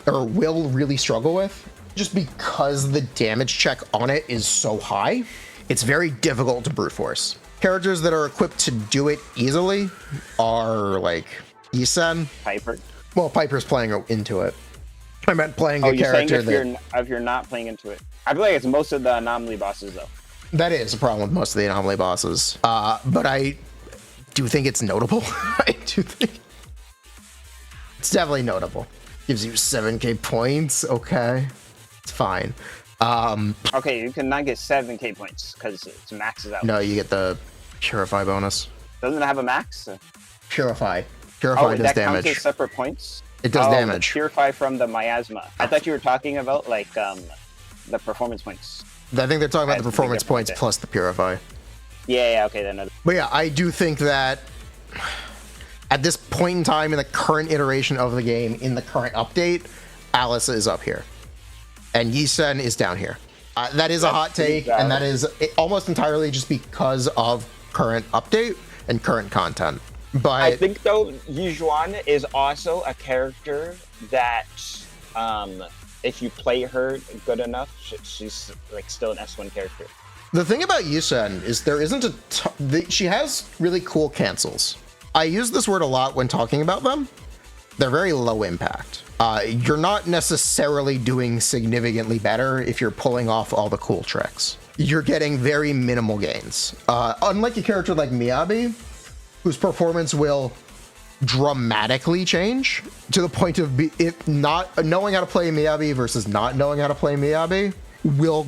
Speaker 2: really struggle with. Just because the damage check on it is so high, it's very difficult to brute force. Characters that are equipped to do it easily are like Xienne.
Speaker 1: Piper.
Speaker 2: Well, Piper's playing into it. I meant playing a character
Speaker 1: if you're not playing into it. I feel like it's most of the anomaly bosses though.
Speaker 2: That is a problem with most of the anomaly bosses. But I do think it's notable. I do think it's definitely notable. Gives you 7k points. Okay. It's fine.
Speaker 1: Okay, you cannot get 7k points because it maxes out.
Speaker 2: No, you get the Purify bonus.
Speaker 1: Doesn't it have a max?
Speaker 2: Purify. Purify does damage.
Speaker 1: Counts as separate points?
Speaker 2: It does damage.
Speaker 1: Purify from the miasma. I thought you were talking about like the performance points.
Speaker 2: I think they're talking about the
Speaker 1: That's
Speaker 2: performance
Speaker 1: big
Speaker 2: points
Speaker 1: difference.
Speaker 2: plus the Purify.
Speaker 1: Yeah, okay, then.
Speaker 2: But yeah, I do think that at this point in time in the current iteration of the game, in the current update, Alice is up here. And Xienne is down here. That is a hot take, and that is almost entirely just because of current update and current content. But
Speaker 1: I think, though, Xienne is also a character that, if you play her good enough, she's like still an S1 character.
Speaker 2: the thing about Xienne is there isn't she has really cool cancels. I use this word a lot when talking about them. They're very low impact. You're not necessarily doing significantly better if you're pulling off all the cool tricks. You're getting very minimal gains. Unlike a character like Miyabi, whose performance will dramatically change to the point of if not knowing how to play Miyabi versus not knowing how to play Miyabi will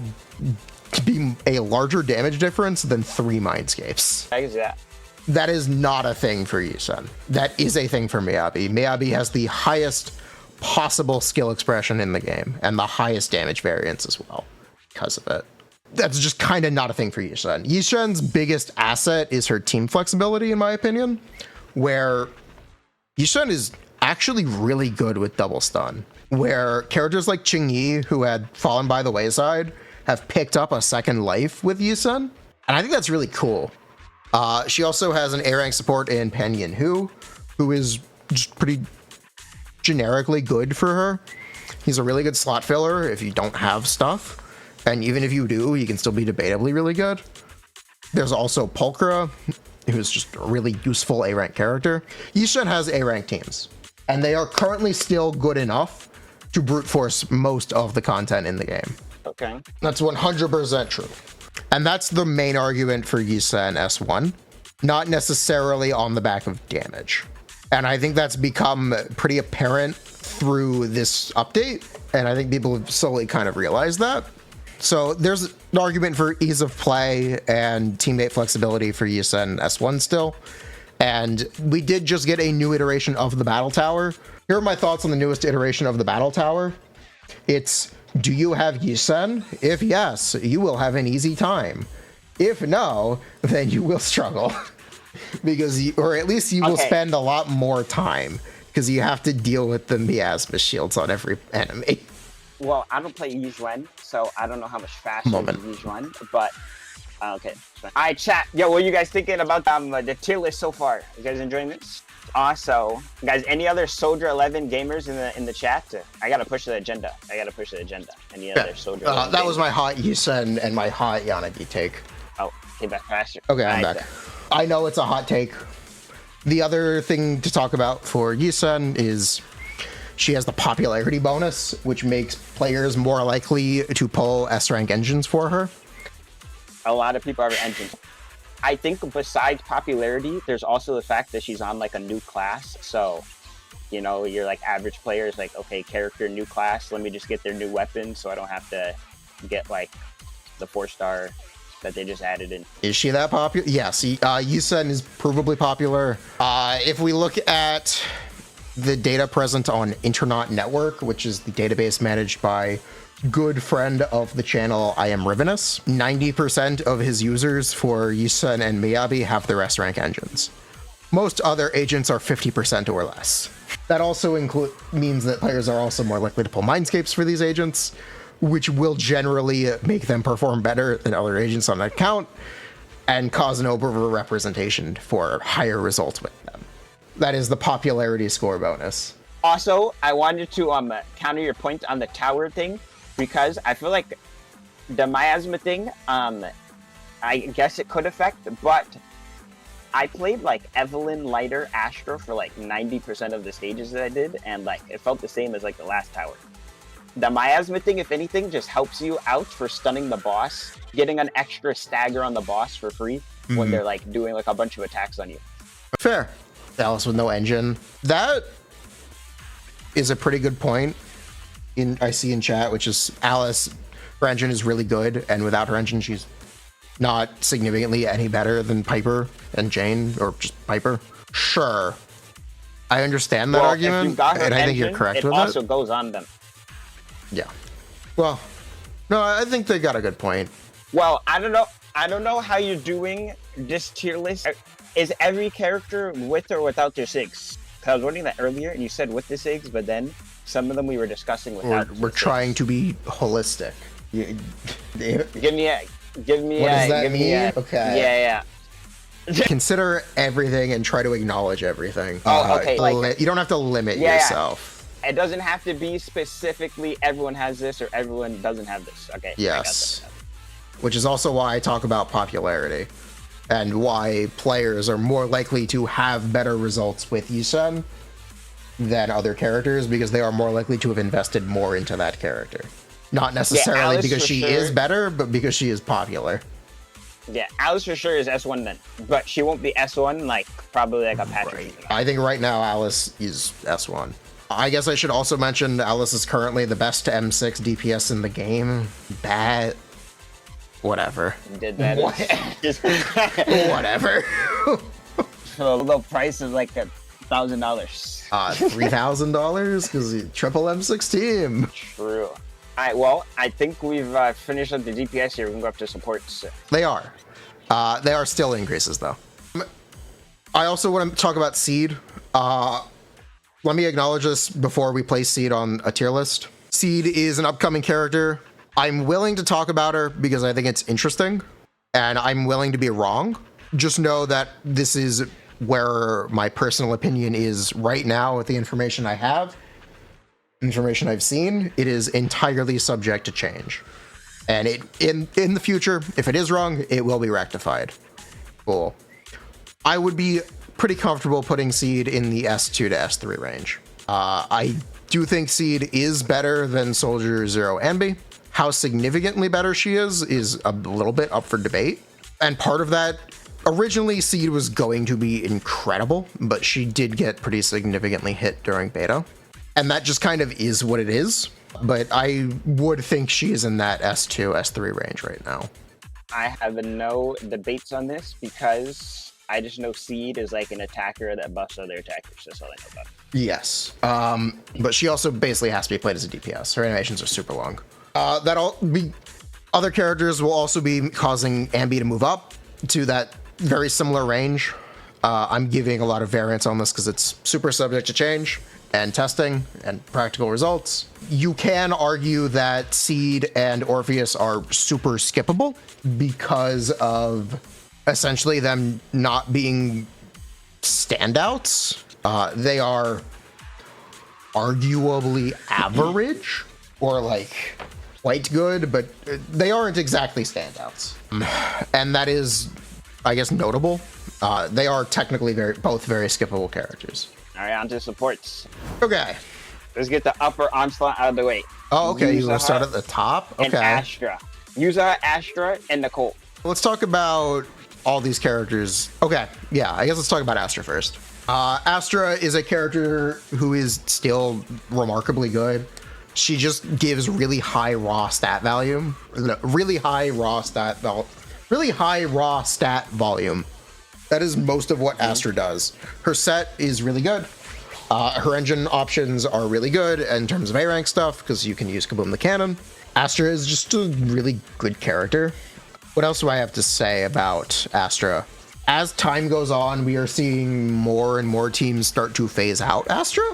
Speaker 2: be a larger damage difference than 3 Mindscapes.
Speaker 1: Exactly.
Speaker 2: That is not a thing for Xienne. That is a thing for Miyabi. Miyabi has the highest possible skill expression in the game and the highest damage variance as well because of it. That's just kind of not a thing for Xienne. Xienne's biggest asset is her team flexibility, in my opinion, where Xienne is actually really good with double stun, where characters like Qingyi, who had fallen by the wayside, have picked up a second life with Xienne, and I think that's really cool. She also has an A rank support in Pan Yin-Hu, who is just pretty generically good for her. He's a really good slot filler if you don't have stuff, and even if you do, he can still be debatably really good. There's also Pulchra, who's just a really useful A rank character. Xienne has A rank teams, and they are currently still good enough to brute force most of the content in the game.
Speaker 1: Okay.
Speaker 2: That's 100% true. And that's the main argument for Xienne S1, not necessarily on the back of damage. And I think that's become pretty apparent through this update, and I think people have slowly kind of realized that. So there's an argument for ease of play and teammate flexibility for Xienne S1 still. And we did just get a new iteration of the Battle Tower. Here are my thoughts on the newest iteration of the Battle Tower. It's, do you have Xienne? If yes, you will have an easy time. If no, then you will struggle. Or at least you will spend a lot more time, because you have to deal with the miasma shields on every enemy.
Speaker 1: Well, I don't play Xienne, so I don't know how much faster Xienne, but okay. All right, chat. Yo, what are you guys thinking about the tier list so far? You guys enjoying this? Also, guys, any other Soldier 11 gamers in the chat? I gotta push the agenda. Any other Soldier 11
Speaker 2: that was my hot Xienne and my hot Yanagi take.
Speaker 1: Oh, came back faster.
Speaker 2: Okay, I'm back. I know it's a hot take. The other thing to talk about for Xienne is she has the popularity bonus, which makes players more likely to pull S-rank engines for her.
Speaker 1: A lot of people have engines. I think besides popularity, there's also the fact that she's on like a new class. So, you know, you're like average players, like, okay, character, new class. Let me just get their new weapon so I don't have to get like the 4-star that they just added in.
Speaker 2: Is she that popular? Yes, Xienne is provably popular. If we look at the data present on Internet Network, which is the database managed by good friend of the channel, I Am Rivenous, 90% of his users for Xienne and Miyabi have their S-rank engines. Most other agents are 50% or less. That also means that players are also more likely to pull Mindscapes for these agents, which will generally make them perform better than other agents on that account and cause an over-representation for higher results with them. That is the popularity score bonus.
Speaker 1: Also, I wanted to counter your point on the tower thing, because I feel like the miasma thing, I guess it could affect, but I played like Evelyn, Lighter, Astro for like 90% of the stages that I did, and like it felt the same as like the last tower. The miasma thing, if anything, just helps you out for stunning the boss, getting an extra stagger on the boss for free when they're like doing like a bunch of attacks on you.
Speaker 2: Fair. Alice with no engine. That is a pretty good point. I see in chat, which is Alice, her engine is really good, and without her engine, she's not significantly any better than Piper and Jane, or just Piper. Sure, I understand that argument, and I think you're correct with it.
Speaker 1: It also goes on them.
Speaker 2: Yeah. Well, No, I think they got a good point.
Speaker 1: Well, I don't know. I don't know how you're doing this tier list. Is every character with or without their SIGs? Because I was wondering that earlier, and you said with the SIGs, but then some of them we were discussing without.
Speaker 2: We're trying to be holistic.
Speaker 1: Give me a.
Speaker 2: What does that mean? Okay.
Speaker 1: Yeah.
Speaker 2: Consider everything and try to acknowledge everything.
Speaker 1: Oh, okay.
Speaker 2: You don't have to limit yourself.
Speaker 1: It doesn't have to be specifically everyone has this or everyone doesn't have this. Okay.
Speaker 2: Yes. Which is also why I talk about popularity and why players are more likely to have better results with Xienne than other characters, because they are more likely to have invested more into that character. Not necessarily because she is better, but because she is popular.
Speaker 1: Yeah, Alice for sure is S1 then, but she won't be S1 like probably like a patch.
Speaker 2: Right. I think right now Alice is S1. I guess I should also mention Alice is currently the best M6 DPS in the game. Bad. Whatever.
Speaker 1: Did that?
Speaker 2: Whatever.
Speaker 1: The price is like $1,000.
Speaker 2: $3,000 because triple M6 team.
Speaker 1: True. All right. Well, I think we've finished up the DPS here. We can go up to supports.
Speaker 2: They are. They are still increases though. I also want to talk about Seed. Let me acknowledge this before we place Seed on a tier list. Seed is an upcoming character. I'm willing to talk about her because I think it's interesting, and I'm willing to be wrong. Just know that this is where my personal opinion is right now with the information I have, information I've seen. It is entirely subject to change. And in the future, if it is wrong, it will be rectified. Cool. I would be pretty comfortable putting Seed in the S2 to S3 range. I do think Seed is better than Soldier Zero Ambi. How significantly better she is a little bit up for debate. And part of that, originally Seed was going to be incredible, but she did get pretty significantly hit during beta. And that just kind of is what it is. But I would think she is in that S2, S3 range right now.
Speaker 1: I have no debates on this because I just know Seed is like an attacker that buffs other attackers. That's all I know about.
Speaker 2: Yes. But she also basically has to be played as a DPS. Her animations are super long. Other characters will also be causing Ambi to move up to that very similar range. I'm giving a lot of variance on this because it's super subject to change and testing and practical results. You can argue that Seed and Orpheus are super skippable because of essentially them not being standouts. They are arguably average or like quite good, but they aren't exactly standouts. And that is, I guess, notable. They are technically both very skippable characters.
Speaker 1: All right, on to supports.
Speaker 2: Okay.
Speaker 1: Let's get the upper onslaught out of the way.
Speaker 2: Oh, okay. You want to start at the top? Okay.
Speaker 1: And Astra. Yuza, Astra, and Neko.
Speaker 2: Let's talk about all these characters. Okay. Yeah, I guess let's talk about Astra first. Astra is a character who is still remarkably good. She just gives really high raw stat value. Really high raw stat volume. That is most of what Astra does. Her set is really good. Her engine options are really good in terms of A-rank stuff, because you can use Kaboom the Cannon. Astra is just a really good character. What else do I have to say about Astra? As time goes on, we are seeing more and more teams start to phase out Astra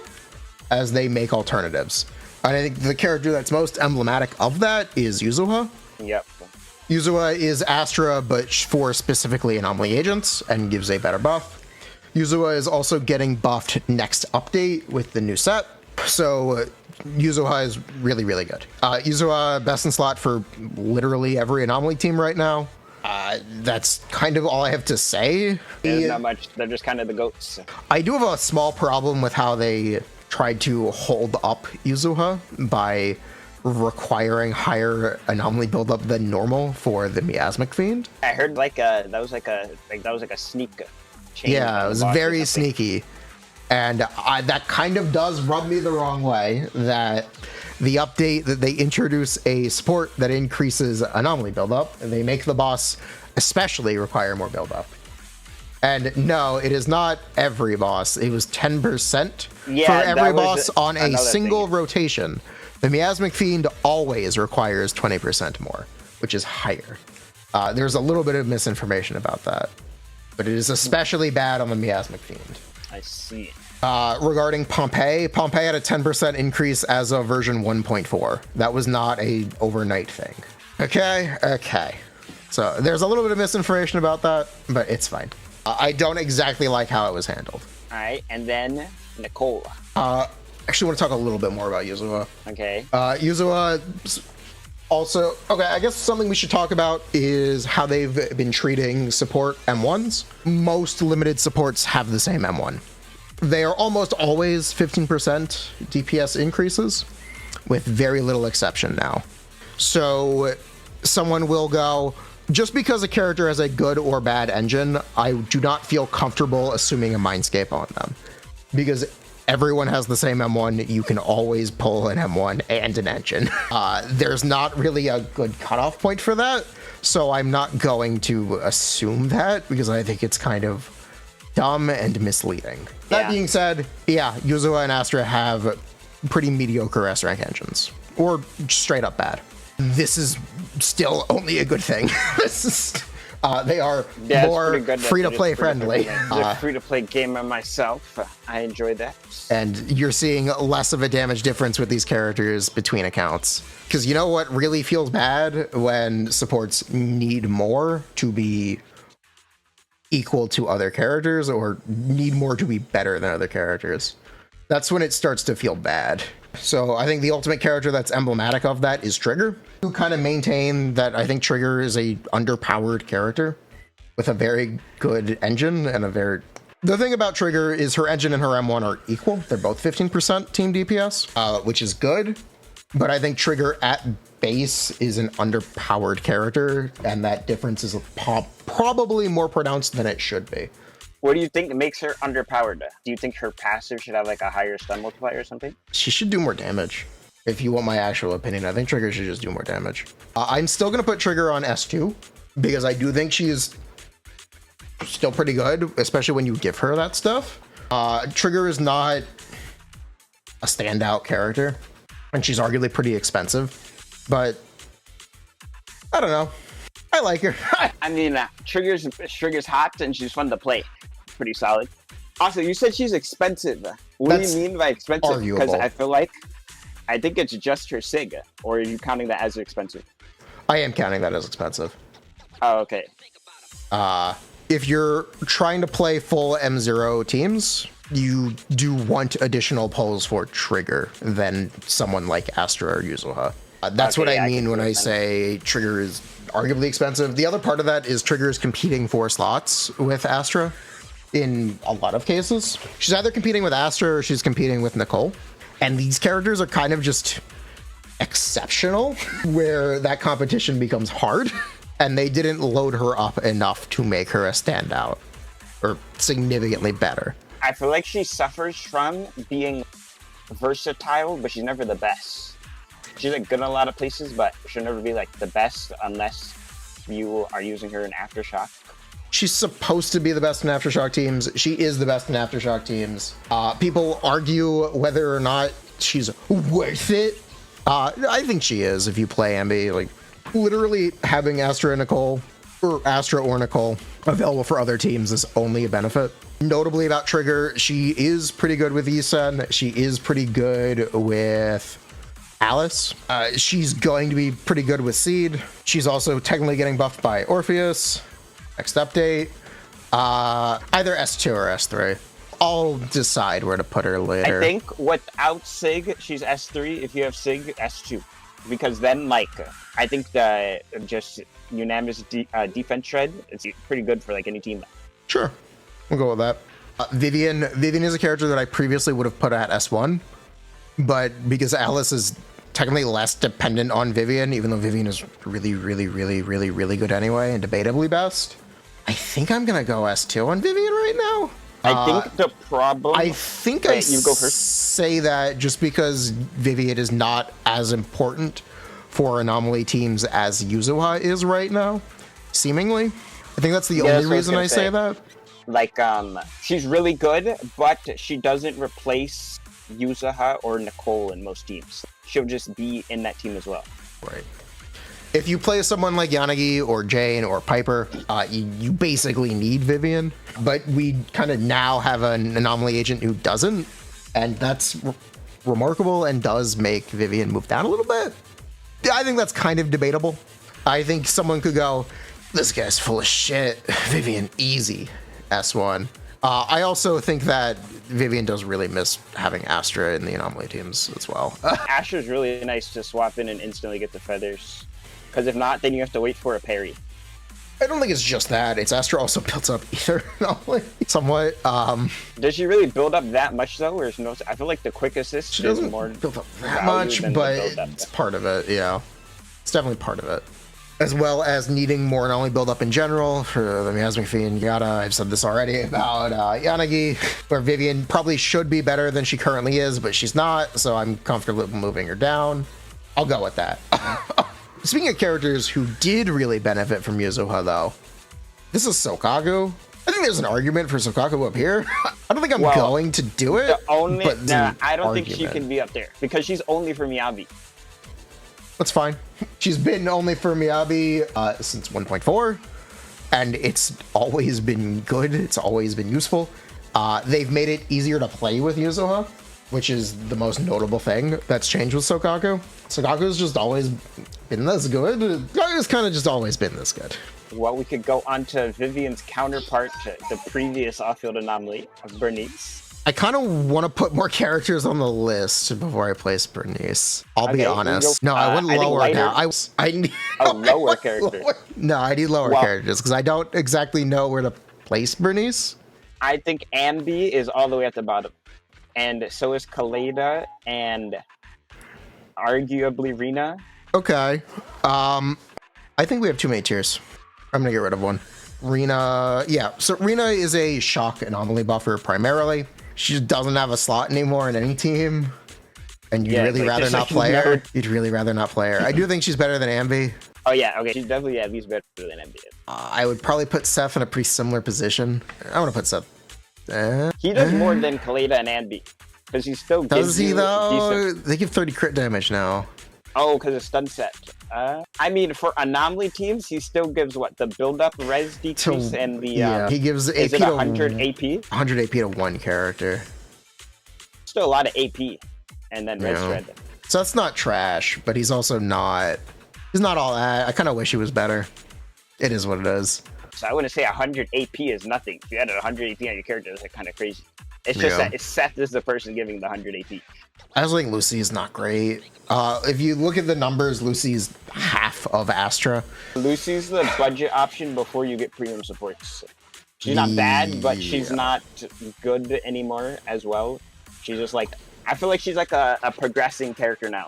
Speaker 2: as they make alternatives. And I think the character that's most emblematic of that is Yuzuha.
Speaker 1: Yep.
Speaker 2: Yuzuha is Astra, but for specifically anomaly agents, and gives a better buff. Yuzuha is also getting buffed next update with the new set. So Yuzuha is really, really good. Yuzuha best in slot for literally every anomaly team right now. That's kind of all I have to say.
Speaker 1: There's not much. They're just kind of the goats.
Speaker 2: I do have a small problem with how they tried to hold up Yuzuha by requiring higher anomaly buildup than normal for the Miasmic Fiend.
Speaker 1: I heard that was like a sneak change.
Speaker 2: Yeah, it was very sneaky. And that kind of does rub me the wrong way, that the update that they introduce a support that increases anomaly buildup, and they make the boss especially require more buildup. And no, it is not every boss. It was 10% for every boss on a single rotation. The Miasmic Fiend always requires 20% more, which is higher. There's a little bit of misinformation about that, but it is especially bad on the Miasmic Fiend.
Speaker 1: I see.
Speaker 2: Regarding Pompeii had a 10% increase as of version 1.4. That was not a overnight thing. Okay. So there's a little bit of misinformation about that, but it's fine. I don't exactly like how it was handled.
Speaker 1: All right, and then Neko.
Speaker 2: Actually want to talk a little bit more about Yuzua.
Speaker 1: Okay.
Speaker 2: Yuzua also, okay, I guess something we should talk about is how they've been treating support M1s. Most limited supports have the same M1. They are almost always 15% DPS increases, with very little exception now. So someone will go, just because a character has a good or bad engine, I do not feel comfortable assuming a Mindscape on them. Because everyone has the same M1, you can always pull an M1 and an engine. There's not really a good cutoff point for that, so I'm not going to assume that, because I think it's kind of dumb and misleading. That being said, yeah, Yuzua and Astra have pretty mediocre S-rank engines, or straight up bad. This is still only a good thing. They are more free-to-play friendly.
Speaker 1: A free-to-play gamer myself. I enjoy that.
Speaker 2: And you're seeing less of a damage difference with these characters between accounts. Because you know what really feels bad? When supports need more to be equal to other characters, or need more to be better than other characters. That's when it starts to feel bad. So I think the ultimate character that's emblematic of that is Trigger, who kind of maintain that I think Trigger is a underpowered character with a very good engine and the thing about Trigger is her engine and her M1 are equal. They're both 15% team DPS, which is good. But I think Trigger at base is an underpowered character, and that difference is probably more pronounced than it should be.
Speaker 1: What do you think makes her underpowered? Do you think her passive should have like a higher stun multiplier or something?
Speaker 2: She should do more damage. If you want my actual opinion, I think Trigger should just do more damage. I'm still going to put Trigger on S2 because I do think she's still pretty good, especially when you give her that stuff. Trigger is not a standout character, and she's arguably pretty expensive, but I don't know. I like her.
Speaker 1: I mean, Trigger's hot and she's fun to play. Pretty solid. Also, you said she's expensive. What do you mean by expensive?
Speaker 2: Arguable.
Speaker 1: Because I think it's just her SIG, or are you counting that as expensive?
Speaker 2: I am counting that as expensive.
Speaker 1: Oh, okay.
Speaker 2: If you're trying to play full M0 teams, you do want additional pulls for Trigger than someone like Astra or Yuzua. That's what I mean when I say Trigger is arguably expensive. The other part of that is Trigger is competing for slots with Astra in a lot of cases. She's either competing with Astra or she's competing with Nicole. And these characters are kind of just exceptional, where that competition becomes hard. And they didn't load her up enough to make her a standout or significantly better.
Speaker 1: I feel like she suffers from being versatile, but she's never the best. She's like good in a lot of places, but she'll never be like the best unless you are using her in Aftershock.
Speaker 2: She's supposed to be the best in Aftershock teams. She is the best in Aftershock teams. People argue whether or not she's worth it. I think she is if you play Ambi. Like, literally having Astra or Nicole available for other teams is only a benefit. Notably about Trigger, she is pretty good with Xienne. She is pretty good with Alice. She's going to be pretty good with Seed. She's also technically getting buffed by Orpheus. Next update, either S2 or S3. I'll decide where to put her later.
Speaker 1: I think without Sig, she's S3. If you have Sig, S2. Because then, like, I think the just unanimous defense shred is pretty good for like any team.
Speaker 2: Sure, we'll go with that. Vivian is a character that I previously would have put at S1, but because Alice is technically less dependent on Vivian, even though Vivian is really, really, really, really, really good anyway and debatably best, I think I'm gonna go S2 on Vivian right now.
Speaker 1: I think the problem.
Speaker 2: I think I
Speaker 1: you go first.
Speaker 2: Say that just because Vivian is not as important for anomaly teams as Yuzua is right now, seemingly. I think that's the only reason I say that.
Speaker 1: Like, she's really good, but she doesn't replace Yuzaha or Nicole in most teams. She'll just be in that team as well.
Speaker 2: Right. If you play someone like Yanagi or Jane or Piper, you basically need Vivian, but we kind of now have an anomaly agent who doesn't, and that's remarkable and does make Vivian move down a little bit. I think that's kind of debatable. I think someone could go, this guy's full of shit. Vivian, easy. S1. I also think that Vivian does really miss having Astra in the anomaly teams as well.
Speaker 1: Astra's really nice to swap in and instantly get the feathers. Because if not, then you have to wait for a parry.
Speaker 2: I don't think it's just that. It's Astra also builds up either anomaly somewhat.
Speaker 1: Does she really build up that much though? Or is no? I feel like the quick assist
Speaker 2: she doesn't
Speaker 1: more
Speaker 2: build up that much, but it's part of it. Yeah, it's definitely part of it. As well as needing more anomaly build up in general for the Miasmic Fiend Yada. I've said this already about Yanagi, where Vivian probably should be better than she currently is, but she's not. So I'm comfortable moving her down. I'll go with that. Speaking of characters who did really benefit from Yuzuha, though, this is Sokaku. I think there's an argument for Sokaku up here. I don't think I'm going to do it.
Speaker 1: I don't think she can be up there because she's only for Miyabi.
Speaker 2: That's fine. She's been only for Miyabi since 1.4, and it's always been good. It's always been useful. They've made it easier to play with Yuzuha, which is the most notable thing that's changed with Sokaku. Sokaku's just always been this good. Sokaku's kind of just always been this good.
Speaker 1: Well, we could go on to Vivian's counterpart, the previous off-field anomaly of Bernice.
Speaker 2: I kind of want to put more characters on the list before I place Bernice. I'll be honest. No, I went lower now. I need
Speaker 1: lower character.
Speaker 2: No, I need lower characters because I don't exactly know where to place Bernice.
Speaker 1: I think Ambi is all the way at the bottom. And so is Kaleda and arguably Rina.
Speaker 2: Okay. I think we have too many tiers. I'm gonna get rid of one. Rina, yeah. So Rina is a shock anomaly buffer primarily. She just doesn't have a slot anymore in any team. And you'd really rather not play her. You'd really rather not play her. I do think she's better than Ambi.
Speaker 1: Oh yeah, okay. She's definitely Ambi's better than Ambi.
Speaker 2: I would probably put Seth in a pretty similar position. I want to put Seth.
Speaker 1: He does more than Kaleda and Ambi. Because he still gives
Speaker 2: Does he though? They give 30 crit damage now.
Speaker 1: Oh, because it's stun set. I mean, for anomaly teams, he still gives what? The build-up res decrease and the...
Speaker 2: yeah, he gives AP
Speaker 1: is it 100 AP?
Speaker 2: 100 AP to one character.
Speaker 1: Still a lot of AP. And then res shred.
Speaker 2: So that's not trash, but he's also not... He's not all that. I kind of wish he was better. It is what it is.
Speaker 1: So I wouldn't say 100 AP is nothing. If you added 100 AP on your character, that's like kind of crazy. It's just that Seth is the person giving the 100 AP.
Speaker 2: I also think Lucy is not great. If you look at the numbers, Lucy's half of Astra.
Speaker 1: Lucy's the budget option before you get premium supports. She's not bad, but she's not good anymore as well. She's just like, I feel like she's like a progressing character now.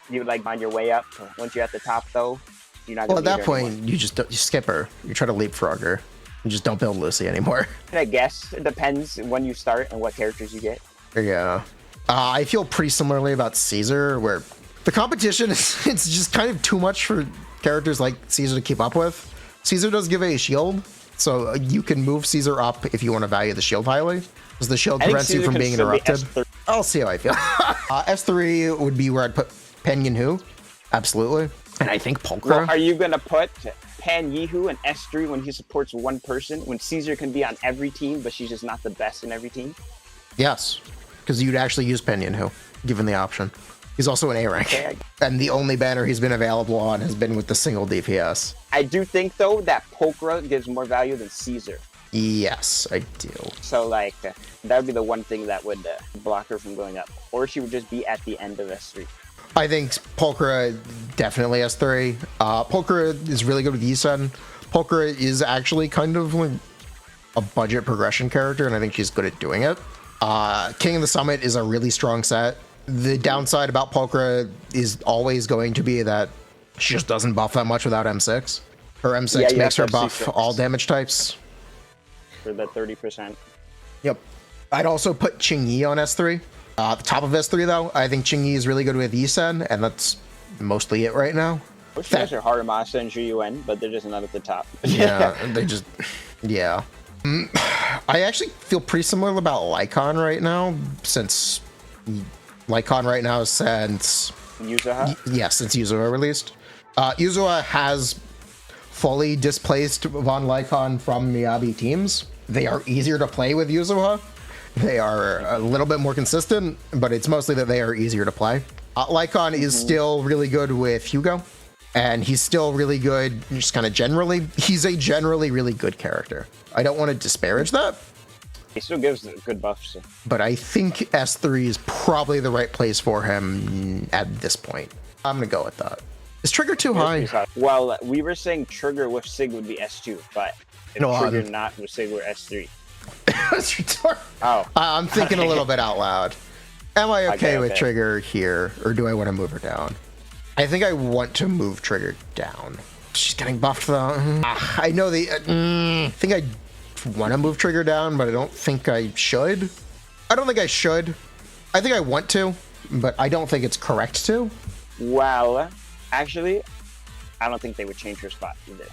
Speaker 1: You like find your way up. Once you're at the top though, you're not gonna
Speaker 2: at that point, you skip her. You try to leapfrog her. You just don't build Lucy anymore.
Speaker 1: I guess it depends when you start and what characters you get.
Speaker 2: Yeah. I feel pretty similarly about Caesar, where the competition is it's just kind of too much for characters like Caesar to keep up with. Caesar does give a shield, so you can move Caesar up if you want to value the shield highly, because the shield prevents you from being interrupted. I'll see how I feel. S3 would be where I'd put Pen Yinhu, absolutely, and I think Pulchra.
Speaker 1: Well, are you gonna put Pan Yihu in S3 when he supports one person, when Caesar can be on every team, but she's just not the best in every team?
Speaker 2: Yes, because you'd actually use Pen Yinhu, given the option. He's also an A rank, and the only banner he's been available on has been with the single DPS.
Speaker 1: I do think, though, that Pulchra gives more value than Caesar.
Speaker 2: Yes, I do.
Speaker 1: So, like, that would be the one thing that would block her from going up. Or she would just be at the end of S3.
Speaker 2: I think Pulchra definitely S3. Pulchra is really good with Xienne. Pulchra is actually kind of like a budget progression character, and I think she's good at doing it. King of the Summit is a really strong set. The downside about Pulchra is always going to be that she just doesn't buff that much without M6. Her M6 makes her buff C6. All damage types.
Speaker 1: For the 30%.
Speaker 2: Yep. I'd also put Qingyi on S3. The top of S3, though, I think Qingyi is really good with Xienne, and that's mostly it right now.
Speaker 1: Which guys are Haramasa and Xienne, but they're just not at the top.
Speaker 2: Yeah, they just... Yeah. I actually feel pretty similar about Lycon right now, since Lycon right now since
Speaker 1: Yuzuha?
Speaker 2: yes, since Yuzuha released. Yuzuha has fully displaced Von Lycon from Miyabi teams. They are easier to play with Yuzuha. They are a little bit more consistent, but it's mostly that they are easier to play. Lycon is still really good with Hugo, and he's still really good just kind of generally. He's a generally really good character. I don't want to disparage that.
Speaker 1: He still gives good buffs.
Speaker 2: But I think S3 is probably the right place for him at this point. I'm going to go with that. Is Trigger too high?
Speaker 1: Well, we were saying Trigger with Sig would be S2, but if Trigger not with Sig, we're S3.
Speaker 2: Oh. I'm thinking a little bit out loud. Am I okay with Trigger here, or do I want to move her down? I think I want to move Trigger down. She's getting buffed, though. I know I think I want to move Trigger down, but I don't think I should. I don't think I should. I think I want to, but I don't think it's correct to.
Speaker 1: Well, actually, I don't think they would change her spot either.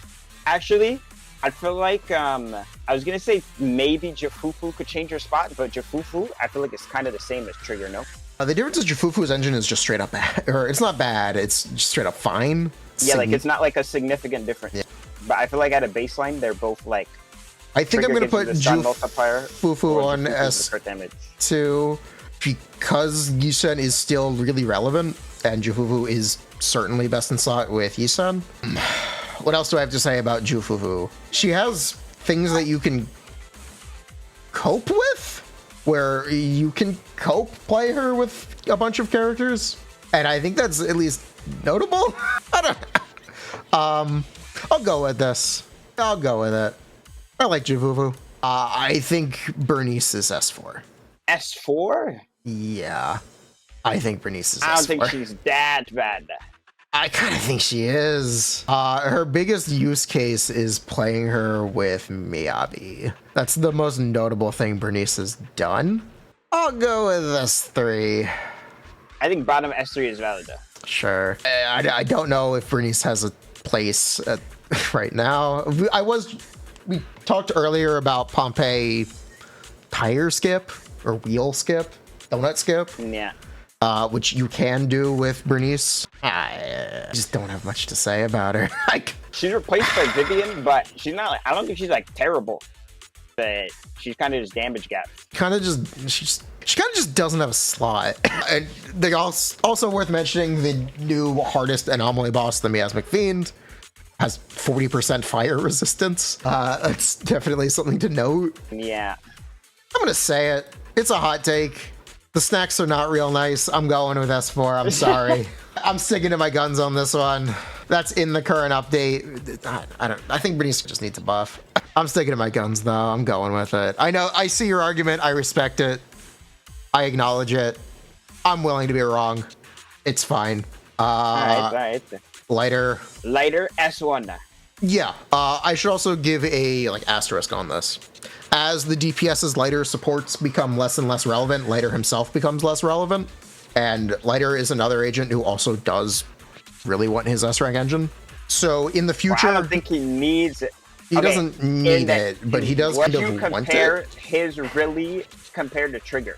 Speaker 1: Actually, I feel like I was gonna say maybe Jafufu could change her spot, but Jafufu, I feel like it's kind of the same as Trigger, no?
Speaker 2: The difference is Jafufu's engine is just straight up bad, or it's not bad, it's just straight up fine.
Speaker 1: Yeah, like it's not like a significant difference. Yeah. But I feel like at a baseline, they're both like.
Speaker 2: I think I'm gonna put Jafufu on S2 because Xienne is still really relevant, and Jafufu is certainly best in slot with Xienne. What else do I have to say about Jafufu? She has things that you can cope with, where you can play her with a bunch of characters, and I think that's at least notable. I don't. I'll go with this. I'll go with it. I like Jafufu. I think Bernice is S4.
Speaker 1: S4?
Speaker 2: Yeah, I think Bernice is S4.
Speaker 1: I don't think she's that bad.
Speaker 2: I kind of think she is. Her biggest use case is playing her with Miyabi. That's the most notable thing Bernice has done. I'll go with S3.
Speaker 1: I think bottom S3 is valid though.
Speaker 2: Sure. I don't know if Bernice has a place right now. We talked earlier about Pompeii tire skip or wheel skip, donut skip.
Speaker 1: Yeah.
Speaker 2: Which you can do with Bernice. I just don't have much to say about her.
Speaker 1: She's replaced by Vivian, but she's not like, I don't think she's like terrible. But she's kind of just damage gap.
Speaker 2: She kind of just doesn't have a slot. And they also worth mentioning the new hardest anomaly boss, the Miasmic Fiend, has 40% fire resistance. That's definitely something to note.
Speaker 1: Yeah.
Speaker 2: I'm gonna say it. It's a hot take. The snacks are not real nice. I'm going with S4. I'm sorry. I'm sticking to my guns on this one. That's in the current update. I think Bernice just needs a buff. I'm sticking to my guns though. I'm going with it. I know. I see your argument. I respect it. I acknowledge it. I'm willing to be wrong. It's fine.
Speaker 1: All right.
Speaker 2: Lighter
Speaker 1: S1.
Speaker 2: Yeah. I should also give a asterisk on this. As the DPS's Lighter supports become less and less relevant, Lighter himself becomes less relevant. And Lighter is another agent who also does really want his S-rank engine. So in the future...
Speaker 1: Well, I don't think he needs it.
Speaker 2: He doesn't need it, but he does kind of want it. Would you compare
Speaker 1: his really compared to Trigger?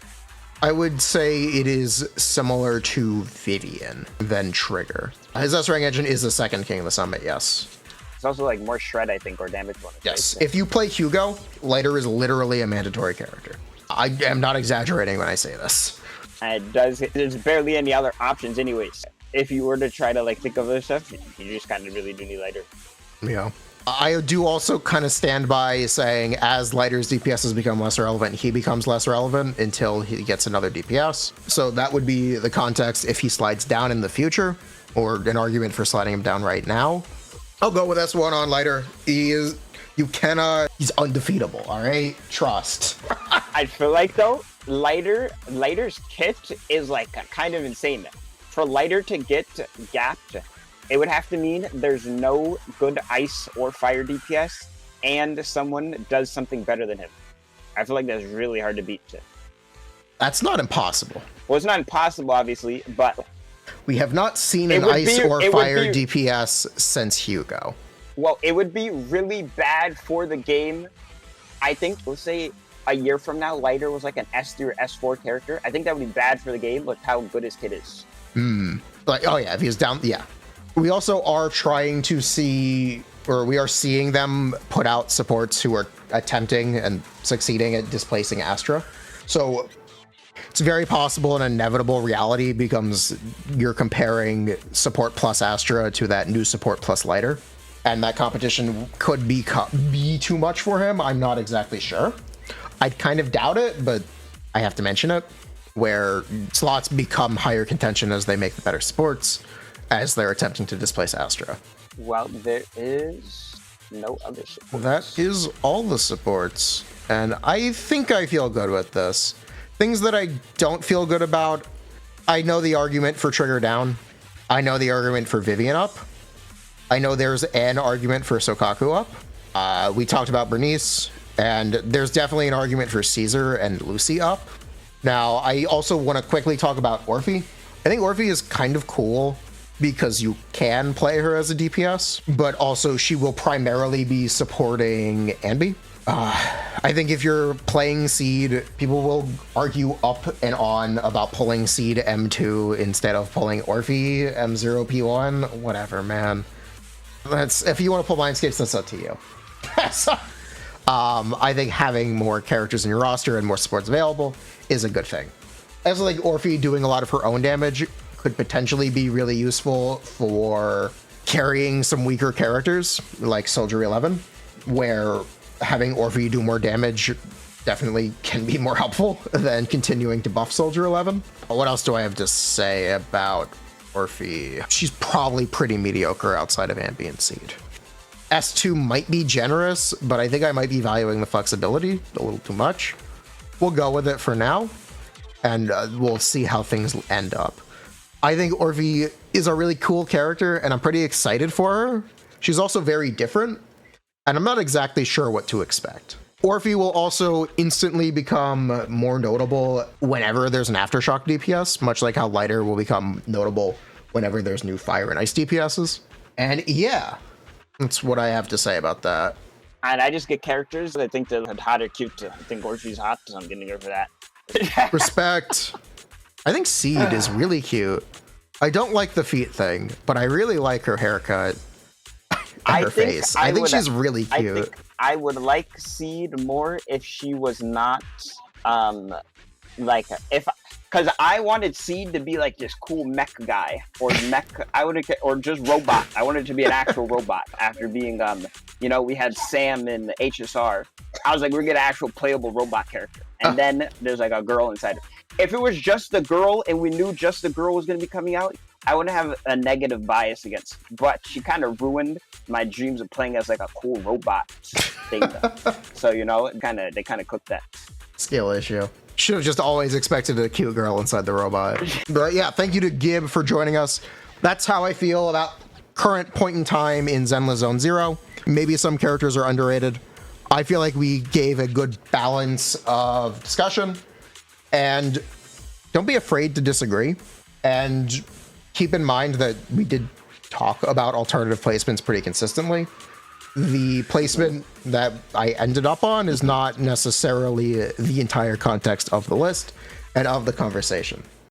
Speaker 2: I would say it is similar to Vivian than Trigger. His S-rank engine is the second King of the Summit, yes.
Speaker 1: It's also like more shred, I think, or damage bonus.
Speaker 2: Yes. If you play Hugo, Lighter is literally a mandatory character. I am not exaggerating when I say this.
Speaker 1: There's barely any other options anyways. If you were to try to think of other stuff, you just kind of really do need Lighter.
Speaker 2: Yeah. I do also kind of stand by saying as Lighter's DPS has become less relevant, he becomes less relevant until he gets another DPS. So that would be the context if he slides down in the future, or an argument for sliding him down right now. I'll go with S1 on Lighter. He's undefeatable, all right? Trust.
Speaker 1: I feel like, though, Lighter's kit is, kind of insane. For Lighter to get gapped, it would have to mean there's no good ice or fire DPS, and someone does something better than him. I feel like that's really hard to beat.
Speaker 2: That's not impossible.
Speaker 1: Well, it's not impossible, obviously, but...
Speaker 2: We have not seen an ice or fire DPS since Hugo.
Speaker 1: Well, it would be really bad for the game. I think, let's say, a year from now, Lighter was like an S3 or S4 character, I think that would be bad for the game, but how good his kid is.
Speaker 2: Like, oh yeah, if he's down, yeah. We also are trying to see, or we are seeing them put out supports who are attempting and succeeding at displacing Astra. So it's very possible an inevitable reality becomes you're comparing support plus Astra to that new support plus Lighter. And that competition could be too much for him. I'm not exactly sure. I'd kind of doubt it, but I have to mention it, where slots become higher contention as they make the better supports, as they're attempting to displace Astra.
Speaker 1: Well, there is no other supports.
Speaker 2: That is all the supports, and I think I feel good with this. Things that I don't feel good about, I know the argument for Trigger down. I know the argument for Vivian up. I know there's an argument for Sokaku up. We talked about Bernice, and there's definitely an argument for Caesar and Lucy up. Now, I also want to quickly talk about Orphe. I think Orphe is kind of cool because you can play her as a DPS, but also she will primarily be supporting Ambi. I think if you're playing Seed, people will argue up and on about pulling Seed M2 instead of pulling Orphe M0P1. Whatever, man. That's, if you want to pull Mindscapes, that's up to you. So, I think having more characters in your roster and more supports available is a good thing. I also think Orphe doing a lot of her own damage could potentially be really useful for carrying some weaker characters like Soldier 11, where having Orphe do more damage definitely can be more helpful than continuing to buff Soldier 11. What else do I have to say about Orphe? She's probably pretty mediocre outside of Ambi and Seed. S2 might be generous, but I think I might be valuing the flexibility a little too much. We'll go with it for now, and we'll see how things end up. I think Orphe is a really cool character, and I'm pretty excited for her. She's also very different, and I'm not exactly sure what to expect. Orphe will also instantly become more notable whenever there's an Aftershock DPS, much like how Lighter will become notable whenever there's new Fire and Ice DPSs. And yeah, that's what I have to say about that.
Speaker 1: And I just get characters that I think they're hot or cute. I think Orphe's hot, so I'm gonna go for that. Respect.
Speaker 2: I think Seed is really cute. I don't like the feet thing, but I really like her haircut and her face. I think she's really cute.
Speaker 1: I think I would like Seed more if she was not because I wanted Seed to be like this cool mech guy or just robot. I wanted to be an actual robot after being we had Sam in HSR. I was like, we're gonna get an actual playable robot character, and then there's like a girl inside. If it was just the girl and we knew just the girl was gonna be coming out, I wouldn't have a negative bias against. But she kind of ruined my dreams of playing as like a cool robot thing. So they kind of cooked that.
Speaker 2: Skill issue. Should have just always expected a cute girl inside the robot. But yeah, thank you to Gib for joining us. That's how I feel about current point in time in Zenless Zone Zero. Maybe some characters are underrated. I feel like we gave a good balance of discussion, and don't be afraid to disagree. And keep in mind that we did talk about alternative placements pretty consistently. The placement that I ended up on is not necessarily the entire context of the list and of the conversation.